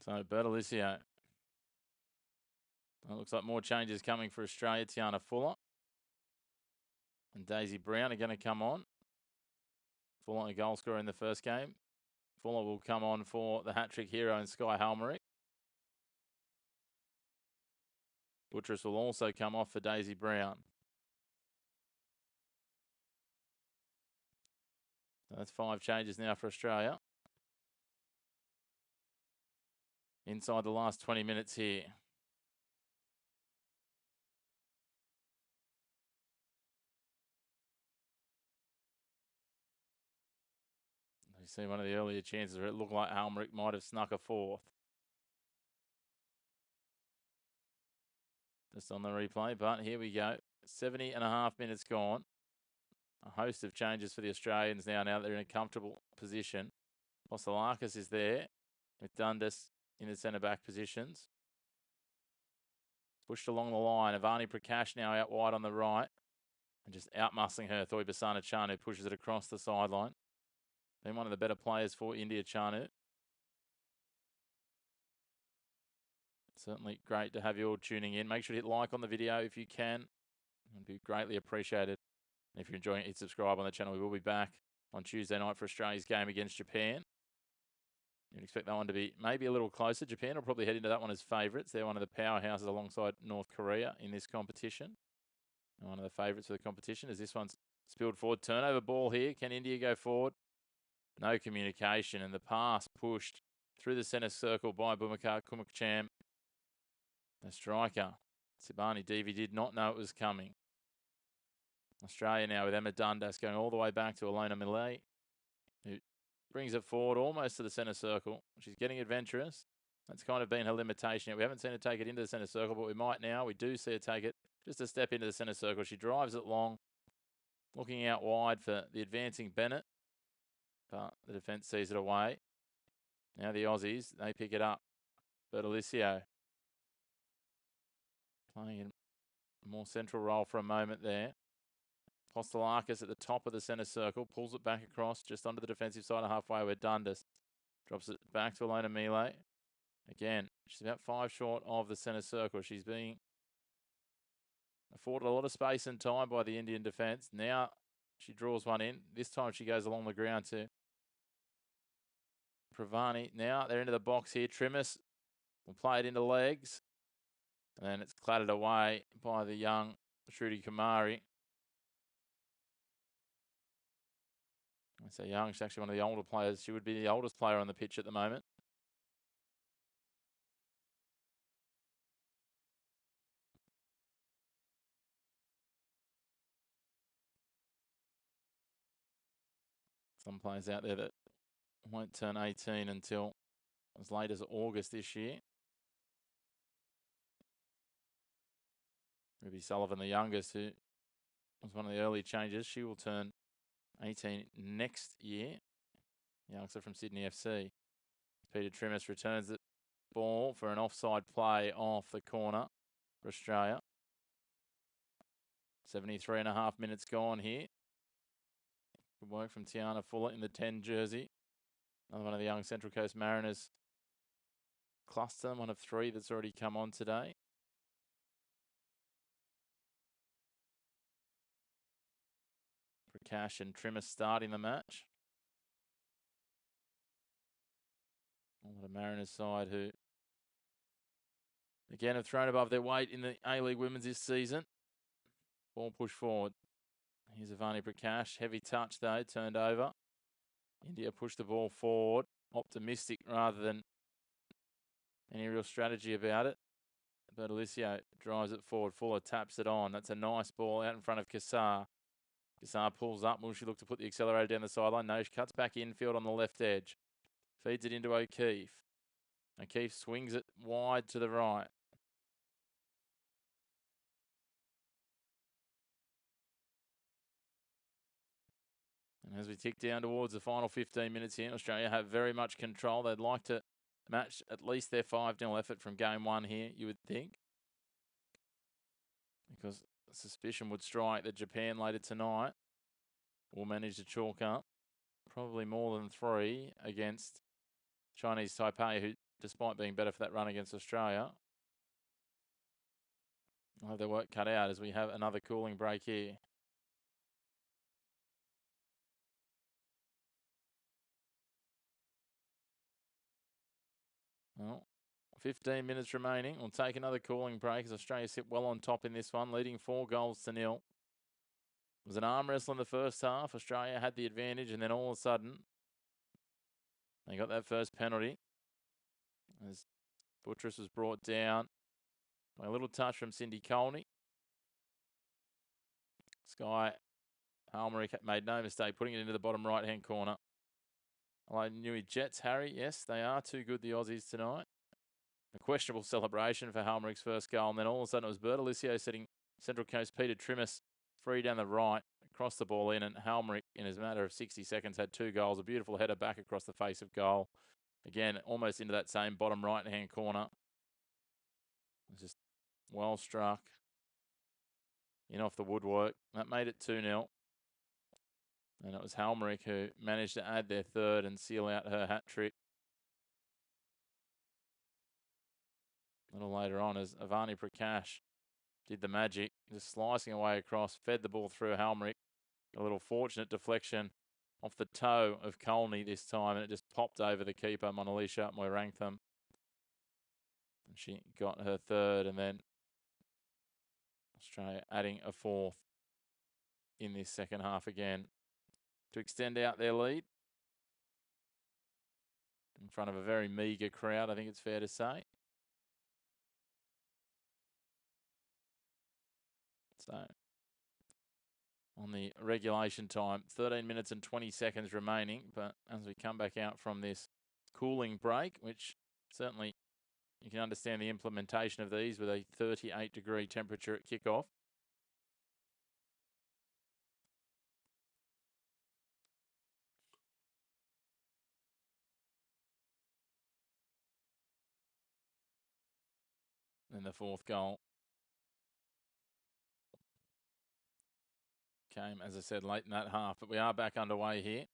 So Bertolicio. It looks like more changes coming for Australia. Tiana Fuller and Daisy Brown are going to come on. Fuller, a goal scorer in the first game. Fuller will come on for the hat-trick hero and Sky Halmerick. Buttress will also come off for Daisy Brown. So that's 5 changes now for Australia. Inside the last 20 minutes here. You see one of the earlier chances where it looked like Almeric might have snuck a fourth. Just on the replay, but here we go. 70.5 minutes gone. A host of changes for the Australians now that they're in a comfortable position. Watchalong is there with Dundas in the centre-back positions. Pushed along the line. Avani Prakash now out wide on the right. And just out-muscling her. Thoi Basana Chanu pushes it across the sideline. Been one of the better players for India, Chanu. Certainly great to have you all tuning in. Make sure to hit like on the video if you can. It would be greatly appreciated. And if you're enjoying it, hit subscribe on the channel. We will be back on Tuesday night for Australia's game against Japan. You'd expect that one to be maybe a little closer. Japan will probably head into that one as favourites. They're one of the powerhouses alongside North Korea in this competition. And one of the favourites for the competition as this one's spilled forward. Turnover ball here. Can India go forward? No communication. And the pass pushed through the centre circle by Bhumika Kumakcham. The striker, Sibani Devi, did not know it was coming. Australia now with Emma Dundas going all the way back to Alona Millay, who brings it forward almost to the centre circle. She's getting adventurous. That's kind of been her limitation yet. We haven't seen her take it into the centre circle, but we might now. We do see her take it just a step into the centre circle. She drives it long, looking out wide for the advancing Bennett, but the defence sees it away. Now the Aussies, they pick it up. Bertolicio playing in a more central role for a moment there. Kostelakis at the top of the centre circle, pulls it back across just onto the defensive side of halfway where Dundas drops it back to Alona Millay. Again, she's about 5 short of the centre circle. She's being afforded a lot of space and time by the Indian defence. Now she draws one in. This time she goes along the ground to Pravani. Now they're into the box here. Trimis will play it into legs. And then it's clattered away by the young Shruti Kumari. I say young, she's actually one of the older players. She would be the oldest player on the pitch at the moment. Some players out there that won't turn 18 until as late as August this year. Ruby Sullivan, the youngest, who was one of the early changes. She will turn 18 next year. Youngster from Sydney FC. Peter Trimis returns the ball for an offside play off the corner for Australia. 73.5 minutes gone here. Good work from Tiana Fuller in the 10 jersey. Another one of the young Central Coast Mariners cluster, one of 3 that's already come on today. Prakash and Trimmer starting the match. On the Mariners side who, again, have thrown above their weight in the A-League Women's this season. Ball pushed forward. Here's Avani Prakash. Heavy touch, though, turned over. India pushed the ball forward. Optimistic rather than any real strategy about it. But Alicio drives it forward. Fuller taps it on. That's a nice ball out in front of Kassar. Kassar pulls up. Will she look to put the accelerator down the sideline? No, she cuts back infield on the left edge. Feeds it into O'Keefe. O'Keefe swings it wide to the right. And as we tick down towards the final 15 minutes here, Australia have very much control. They'd like to match at least their 5-0 effort from game 1 here, you would think. Because suspicion would strike that Japan later tonight will manage to chalk up probably more than 3 against Chinese Taipei, who, despite being better for that run against Australia, will have their work cut out as we have another cooling break here. Well, 15 minutes remaining. We'll take another cooling break as Australia sit well on top in this one, leading 4 goals to 0. It was an arm wrestle in the first half. Australia had the advantage, and then all of a sudden, they got that first penalty. As Buttress was brought down by a little touch from Cindy Colney. Sky Halmerick made no mistake putting it into the bottom right-hand corner. Hello, Newey Jets, Harry. Yes, they are too good, the Aussies, tonight. A questionable celebration for Halmerick's first goal, and then all of a sudden it was Bert Alicio setting Central Coast Peter Trimmis free down the right, across the ball in, and Halmerick, in a matter of 60 seconds, had 2 goals. A beautiful header back across the face of goal. Again, almost into that same bottom right-hand corner. It was just well struck. In off the woodwork. That made it 2-0. And it was Halmerick who managed to add their third and seal out her hat trick. A little later on as Avani Prakash did the magic, just slicing away across, fed the ball through Halmerick. A little fortunate deflection off the toe of Colney this time, and it just popped over the keeper, Monalisha Moirantham. And she got her third, and then Australia adding a fourth in this second half again to extend out their lead in front of a very meagre crowd, I think it's fair to say. So, on the regulation time, 13 minutes and 20 seconds remaining. But as we come back out from this cooling break, which certainly you can understand the implementation of these with a 38-degree temperature at kickoff. And the fourth goal came, as I said, late in that half. But we are back underway here.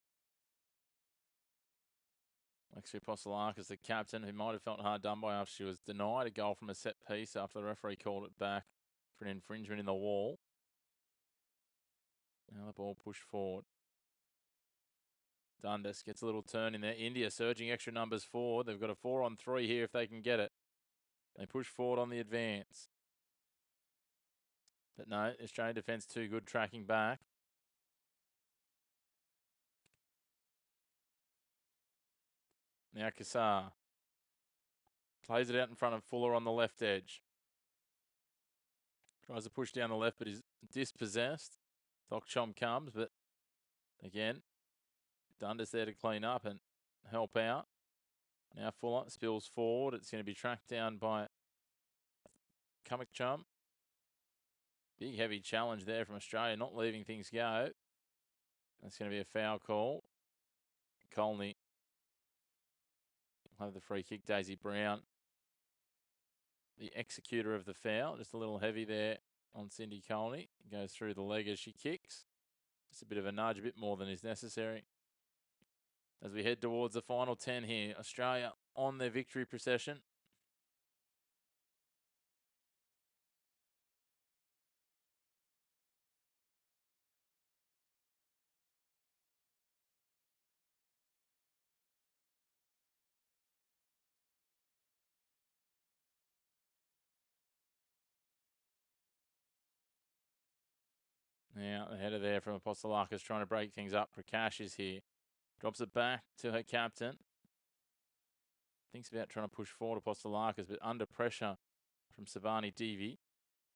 Lexi Apostolakis, the captain, who might have felt hard done by after she was denied a goal from a set piece after the referee called it back for an infringement in the wall. Now the ball pushed forward. Dundas gets a little turn in there. India surging extra numbers forward. They've got a 4-on-3 here if they can get it. They push forward on the advance. But no, Australian defence too good tracking back. Now Kassar plays it out in front of Fuller on the left edge. Tries to push down the left, but is dispossessed. Thokchom comes, but again, Dundas there to clean up and help out. Now Fuller spills forward. It's going to be tracked down by Kumikchum. Big heavy challenge there from Australia, not leaving things go. That's going to be a foul call. Colney will have the free kick. Daisy Brown, the executor of the foul. Just a little heavy there on Cindy Colney. Goes through the leg as she kicks. Just a bit of a nudge, a bit more than is necessary. As we head towards the final 10 here, Australia on their victory procession. Now the header there from Apostolakis trying to break things up. Prakash is here. Drops it back to her captain. Thinks about trying to push forward Apostolakis, but under pressure from Savani Devi.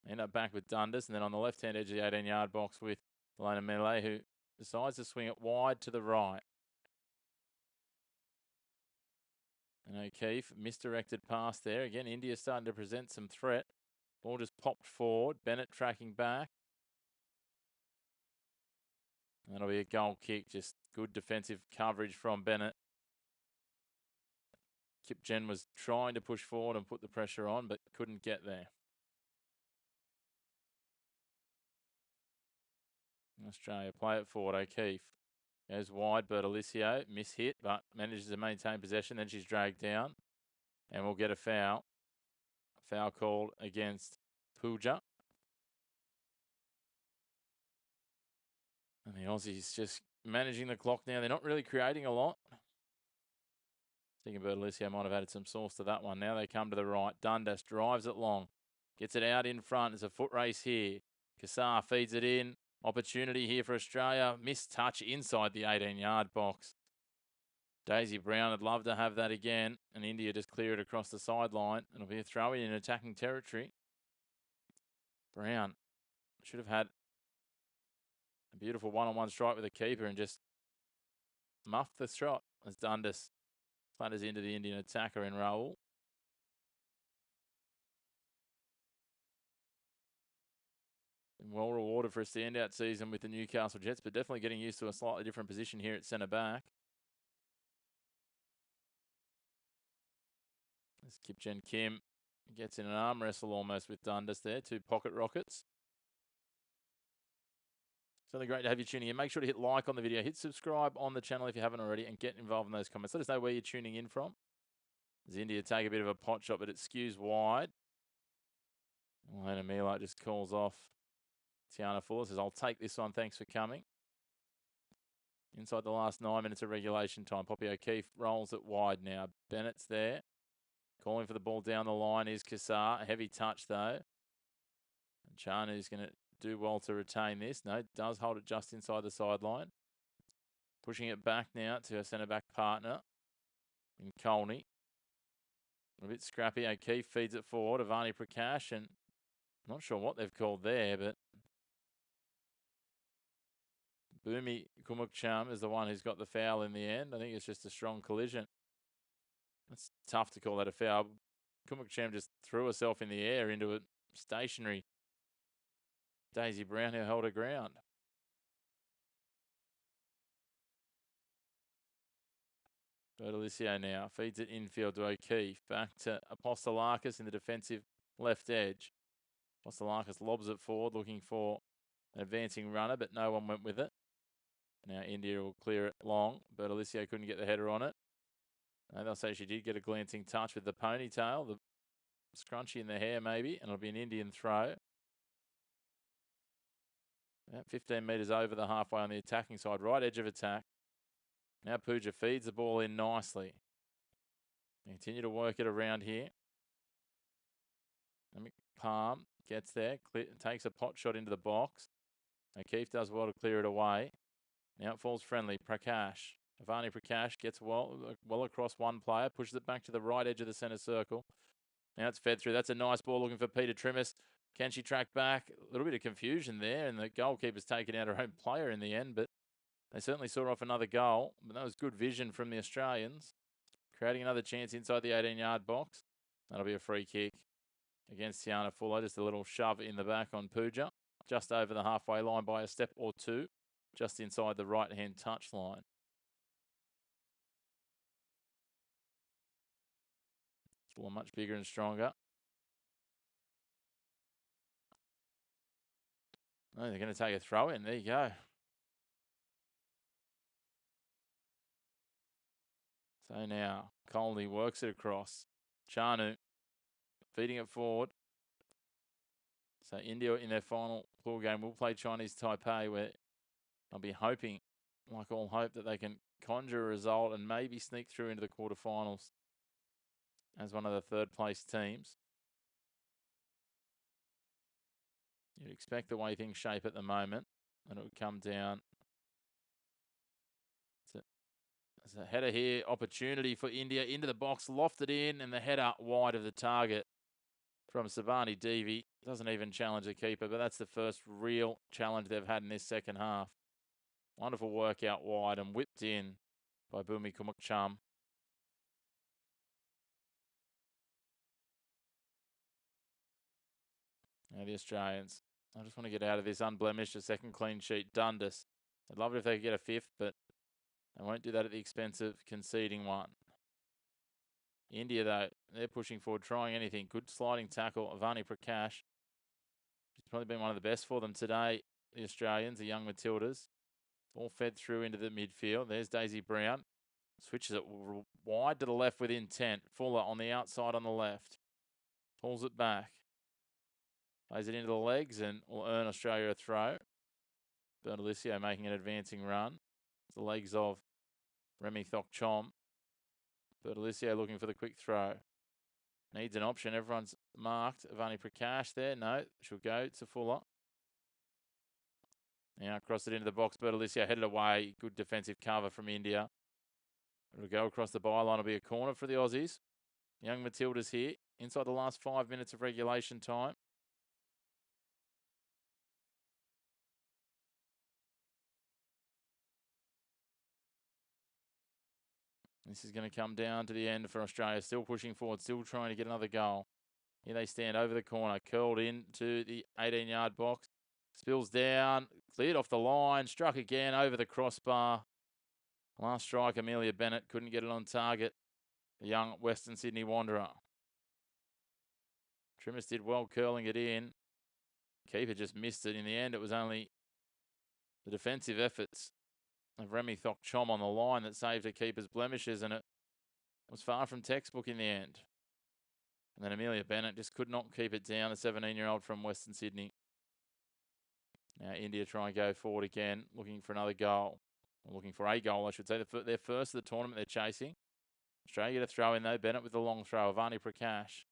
End up back with Dundas, and then on the left-hand edge of the 18-yard box with Elena Mele, who decides to swing it wide to the right. And O'Keefe, misdirected pass there. Again, India starting to present some threat. Ball just popped forward. Bennett tracking back. That'll be a goal kick. Just good defensive coverage from Bennett. Kipchen was trying to push forward and put the pressure on, but couldn't get there. Australia play it forward. O'Keefe goes wide. Bertolicio mishit, but manages to maintain possession. Then she's dragged down, and we'll get a foul. A foul called against Pooja. And the Aussies just managing the clock now. They're not really creating a lot. Thinking Bertolicio might have added some sauce to that one. Now they come to the right. Dundas drives it long. Gets it out in front. There's a foot race here. Kassar feeds it in. Opportunity here for Australia. Missed touch inside the 18-yard box. Daisy Brown would love to have that again. And India just clear it across the sideline. It'll be a throw in attacking territory. Brown should have had a beautiful one-on-one strike with the keeper and just muffed the shot as Dundas clatters into the Indian attacker in Raul. Well rewarded for a standout season with the Newcastle Jets, but definitely getting used to a slightly different position here at centre back. As Kipchen Kim gets in an arm wrestle almost with Dundas there. Two pocket rockets. Certainly great to have you tuning in. Make sure to hit like on the video. Hit subscribe on the channel if you haven't already and get involved in those comments. Let us know where you're tuning in from. As India take a bit of a pot shot, but it skews wide. Elena Mila just calls off Tiana Fuller, says, I'll take this one. Thanks for coming. Inside the last 9 minutes of regulation time. Poppy O'Keefe rolls it wide now. Bennett's there. Calling for the ball down the line is Kassar. A heavy touch, though. And Chanu's going to do well to retain this. No, does hold it just inside the sideline. Pushing it back now to her centre-back partner in Colney. A bit scrappy. O'Keefe feeds it forward. Avani Prakash, and I'm not sure what they've called there, but Bhumi Kumukcham is the one who's got the foul in the end. I think it's just a strong collision. It's tough to call that a foul. Kumukcham just threw herself in the air into a stationary Daisy Brown, who held her ground. Bertolicio now feeds it infield to O'Keefe. Back to Apostolakis in the defensive left edge. Apostolakis lobs it forward, looking for an advancing runner, but no one went with it. Now India will clear it long. Bertolicio couldn't get the header on it. And they'll say she did get a glancing touch with the ponytail, the scrunchie in the hair maybe, and it'll be an Indian throw. About 15 metres over the halfway on the attacking side, right edge of attack. Now Pooja feeds the ball in nicely. They continue to work it around here. Palm gets there, takes a pot shot into the box. O'Keefe does well to clear it away. Now it falls friendly. Prakash. Avani Prakash gets well across one player, pushes it back to the right edge of the centre circle. Now it's fed through. That's a nice ball looking for Peter Trimmis. Can she track back? A little bit of confusion there, and the goalkeeper's taken out her own player in the end, but they certainly saw off another goal. But that was good vision from the Australians, creating another chance inside the 18-yard box. That'll be a free kick against Tiana Fuller. Just a little shove in the back on Pooja, just over the halfway line by a step or two, just inside the right-hand touch line. Fuller much bigger and stronger. Oh, they're going to take a throw in. There you go. So now Colney works it across. Chanu feeding it forward. So India in their final pool game will play Chinese Taipei, where I'll be hoping, like all hope, that they can conjure a result and maybe sneak through into the quarterfinals as one of the third-place teams. You'd expect the way things shape at the moment, and it would come down to there's a header here, opportunity for India into the box, lofted in, and the header wide of the target from Savani Devi. Doesn't even challenge the keeper, but that's the first real challenge they've had in this second half. Wonderful work out wide and whipped in by Bhumi Kumukcham. Now the Australians. I just want to get out of this unblemished, a second clean sheet. Dundas. I'd love it if they could get a fifth, but they won't do that at the expense of conceding one. India, though, they're pushing forward, trying anything. Good sliding tackle. Avani Prakash. He's probably been one of the best for them today, the Australians, the young Matildas. All fed through into the midfield. There's Daisy Brown. Switches it wide to the left with intent. Fuller on the outside on the left. Pulls it back. Plays it into the legs and will earn Australia a throw. Bertolicio making an advancing run. It's the legs of Remy Thokchom. Bertolicio looking for the quick throw. Needs an option. Everyone's marked. Avani Prakash there. No, she'll go to Fuller. Now across it into the box. Bertolicio headed away. Good defensive cover from India. It'll go across the byline. It'll be a corner for the Aussies. Young Matildas here. Inside the last 5 minutes of regulation time. This is going to come down to the end for Australia. Still pushing forward. Still trying to get another goal. Here they stand over the corner. Curled into the 18-yard box. Spills down. Cleared off the line. Struck again over the crossbar. Last strike, Amelia Bennett couldn't get it on target. The young Western Sydney Wanderer. Trimmis did well curling it in. Keeper just missed it. In the end, it was only the defensive efforts of Remy Thok Chom on the line that saved her keeper's blemishes, and it was far from textbook in the end. And then Amelia Bennett just could not keep it down, the 17-year-old from Western Sydney. Now India try and go forward again, looking for another goal. Or looking for a goal, I should say. They're first of the tournament they're chasing. Australia get a throw in though. Bennett with the long throw. Avani Prakash.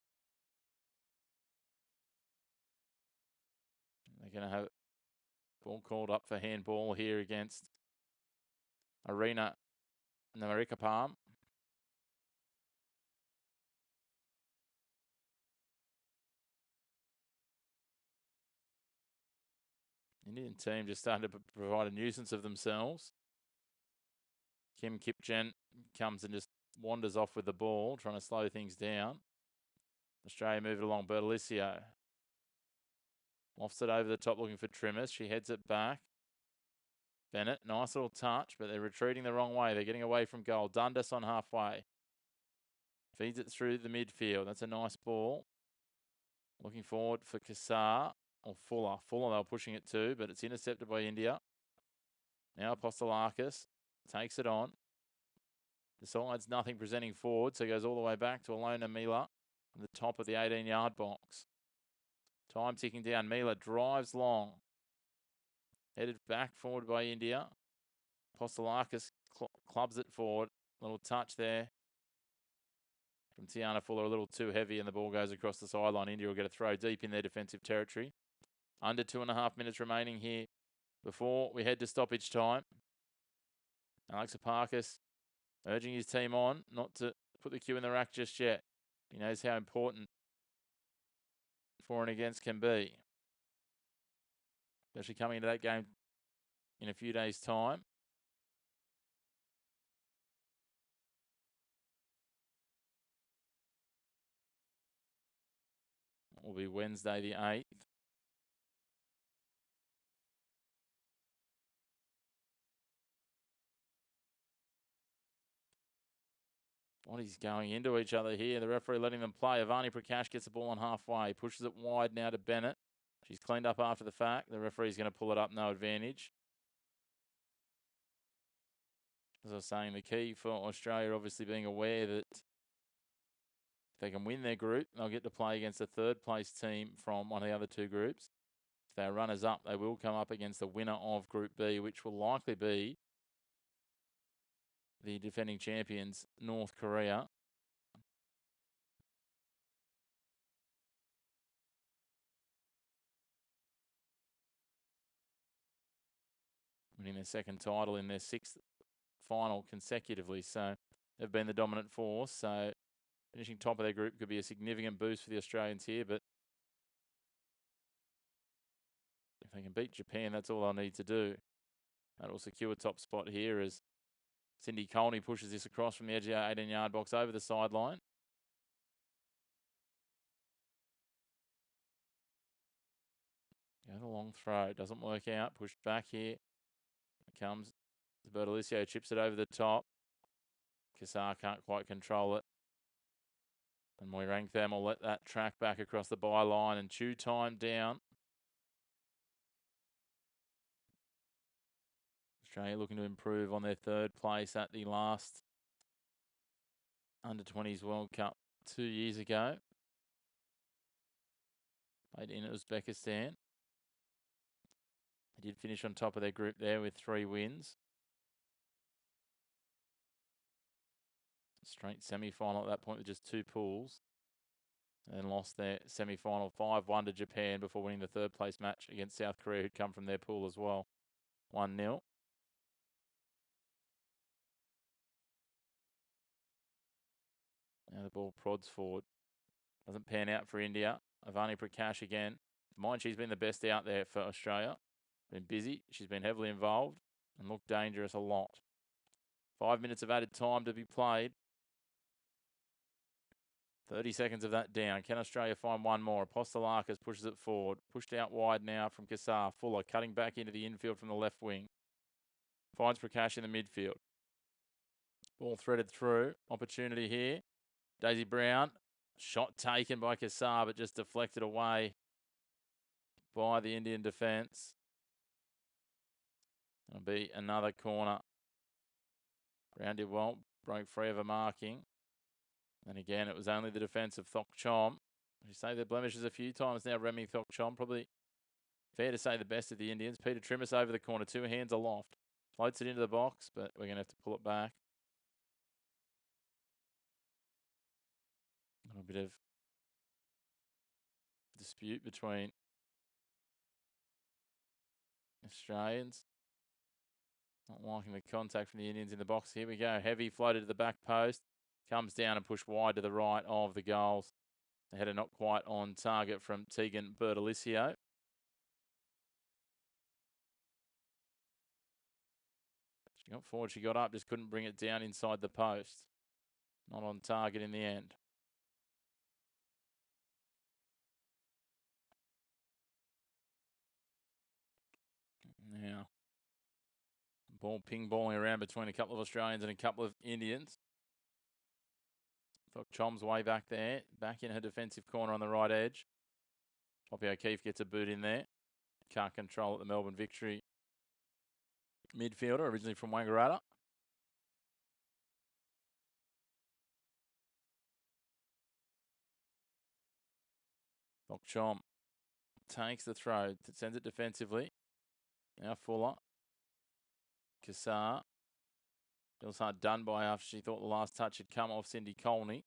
They're going to have ball called up for handball here against Arena Namarika Palm. Indian team just starting to provide a nuisance of themselves. Kim Kipchen comes and just wanders off with the ball, trying to slow things down. Australia move it along. Bertolicio lofts it over the top, looking for Trimmis. She heads it back. Bennett, nice little touch, but they're retreating the wrong way. They're getting away from goal. Dundas on halfway. Feeds it through the midfield. That's a nice ball. Looking forward for Kassar or Fuller. Fuller they're pushing it to, but it's intercepted by India. Now Apostolakis takes it on. Decides nothing presenting forward, so goes all the way back to Alona Mila at the top of the 18-yard box. Time ticking down. Mila drives long. Headed back forward by India. Apostolakis clubs it forward. Little touch there from Tiana Fuller, a little too heavy, and the ball goes across the sideline. India will get a throw deep in their defensive territory. Under 2.5 minutes remaining here before we head to stoppage time. Alex Aparkis urging his team on not to put the cue in the rack just yet. He knows how important for and against can be. Especially coming into that game in a few days' time. It will be Wednesday the 8th. What is going into each other here? The referee letting them play. Avani Prakash gets the ball on halfway. Pushes it wide now to Bennett. She's cleaned up after the fact. The referee's going to pull it up, no advantage. As I was saying, the key for Australia obviously being aware that if they can win their group, they'll get to play against a third-place team from one of the other two groups. If they're runners-up, they will come up against the winner of Group B, which will likely be the defending champions, North Korea. Winning their second title in their 6th final consecutively. So they've been the dominant force. So finishing top of their group could be a significant boost for the Australians here. But if they can beat Japan, that's all they'll need to do. That'll secure a top spot here as Cindy Colney pushes this across from the edge of the 18-yard box over the sideline. Go the long throw. Doesn't work out. Pushed back here. Here comes Bertolicio. Chips it over the top. Kassar can't quite control it. And Moirangtham will let that track back across the byline and chew time down. Australia looking to improve on their third place at the last Under-20s World Cup 2 years ago. Played in Uzbekistan. They did finish on top of their group there with 3 wins. Straight semi-final at that point with just 2 pools. And then lost their semi-final 5-1 to Japan before winning the third place match against South Korea, who'd come from their pool as well. 1-0. Now the ball prods forward. Doesn't pan out for India. Avani Prakash again. Mind she's been the best out there for Australia. Been busy. She's been heavily involved and looked dangerous a lot. 5 minutes of added time to be played. 30 seconds of that down. Can Australia find one more? Apostolakis pushes it forward. Pushed out wide now from Kassar. Fuller cutting back into the infield from the left wing. Finds Prakash in the midfield. Ball threaded through. Opportunity here. Daisy Brown. Shot taken by Kassar, but just deflected away by the Indian defence. It'll be another corner. Brown did well. Broke free of a marking. And again, it was only the defence of Thok Chom. You say their blemishes a few times now, Remy Thok Chom. Probably fair to say the best of the Indians. Peter Trimmis over the corner, 2 hands aloft. Floats it into the box, but we're going to have to pull it back. A little bit of dispute between Australians. Not liking the contact from the Indians in the box. Here we go. Heavy floated to the back post. Comes down and pushed wide to the right of the goals. The header not quite on target from Tegan Bertolicio. She got forward, she got up, just couldn't bring it down inside the post. Not on target in the end. Now, ball ping-balling around between a couple of Australians and a couple of Indians. Thought Chom's way back there, back in her defensive corner on the right edge. Poppy O'Keefe gets a boot in there. Can't control at the Melbourne Victory midfielder, originally from Wangaratta. Thok Chom takes the throw, sends it defensively. Now Fuller. Kassar. Feels hard done by after she thought the last touch had come off Cindy Colney.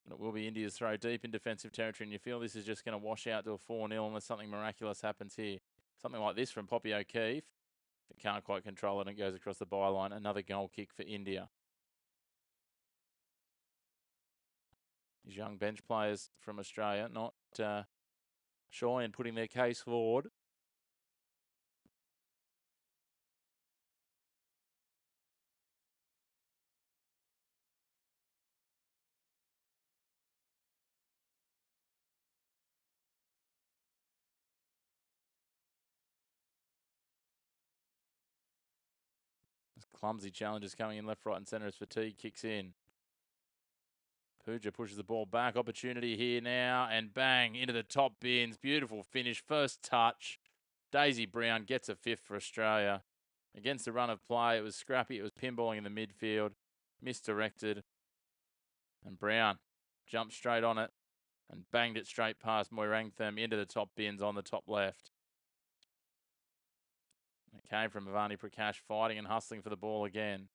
But it will be India's throw deep in defensive territory, and you feel this is just going to wash out to a 4-0 unless something miraculous happens here. Something like this from Poppy O'Keefe. But can't quite control it and it goes across the byline. Another goal kick for India. These young bench players from Australia not shy in putting their case forward. Clumsy challenges coming in left, right and centre as fatigue kicks in. Pooja pushes the ball back. Opportunity here now. And bang, into the top bins. Beautiful finish. First touch. Daisy Brown gets a 5th for Australia. Against the run of play, it was scrappy. It was pinballing in the midfield. Misdirected. And Brown jumped straight on it and banged it straight past Moirangtham into the top bins on the top left. It came from Avani Prakash fighting and hustling for the ball again.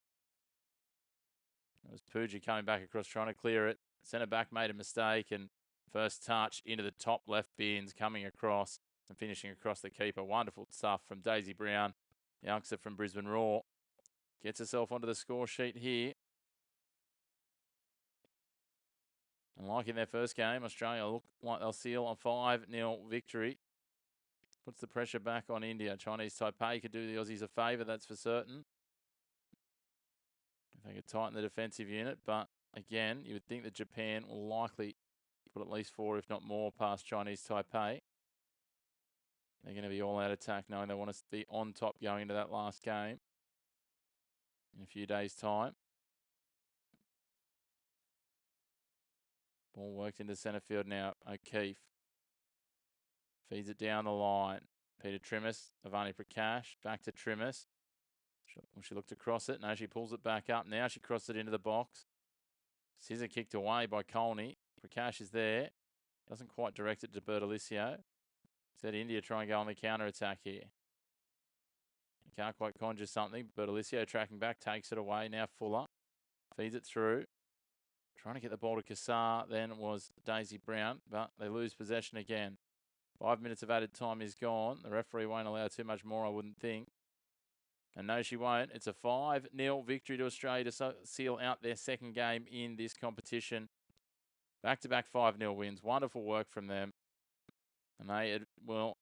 It was Pooja coming back across, trying to clear it. Centre back made a mistake, and first touch into the top left bins, coming across and finishing across the keeper. Wonderful stuff from Daisy Brown, the youngster from Brisbane Roar. Gets herself onto the score sheet here. And like in their first game, Australia look like they'll seal a 5-0 victory. Puts the pressure back on India. Chinese Taipei could do the Aussies a favour, that's for certain. If they could tighten the defensive unit. But again, you would think that Japan will likely put at least 4, if not more, past Chinese Taipei. They're going to be all out attack, knowing they want to be on top going into that last game in a few days' time. Ball worked into centre field now. O'Keefe feeds it down the line. Peter Trimmis, Avani Prakash, back to Trimmis. She looked across it. No, she pulls it back up. Now she crosses it into the box. Scissor kicked away by Colney. Prakash is there. Doesn't quite direct it to Bertolicio. Said India try and go on the counter-attack here. Can't quite conjure something. Bertolicio tracking back, takes it away. Now Fuller feeds it through. Trying to get the ball to Kassar then was Daisy Brown, but they lose possession again. 5 minutes of added time is gone. The referee won't allow too much more, I wouldn't think. And no, she won't. It's a 5-0 victory to Australia to seal out their second game in this competition. Back-to-back 5-0 wins. Wonderful work from them. And they will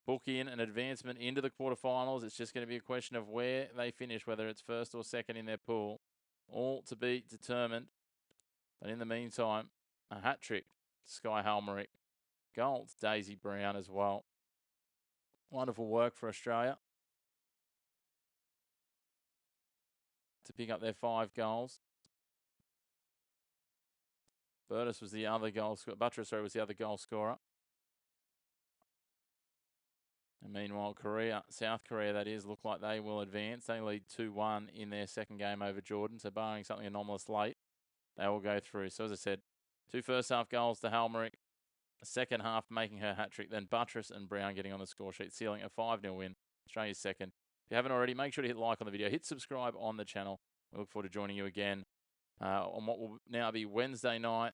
book in an advancement into the quarterfinals. It's just going to be a question of where they finish, whether it's first or second in their pool. All to be determined. But in the meantime, a hat-trick, Sky Halmerick. Goals, Daisy Brown as well. Wonderful work for Australia to pick up their 5 goals. Buttress was the other goal scorer. And meanwhile, South Korea, that is, look like they will advance. They lead 2-1 in their second game over Jordan. So barring something anomalous late, they will go through. So as I said, 2 first-half goals to Halmerick. Second half making her hat-trick. Then Buttress and Brown getting on the score sheet, sealing a 5-0 win. Australia's second. If you haven't already, make sure to hit like on the video. Hit subscribe on the channel. We look forward to joining you again on what will now be Wednesday night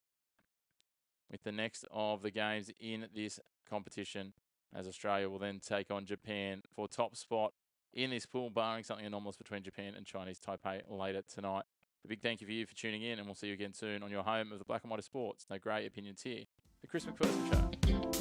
with the next of the games in this competition, as Australia will then take on Japan for top spot in this pool, barring something anomalous between Japan and Chinese Taipei later tonight. A big thank you for you for tuning in, and we'll see you again soon on your home of the Black and White of Sports. No grey opinions here. The Chris McPherson Show.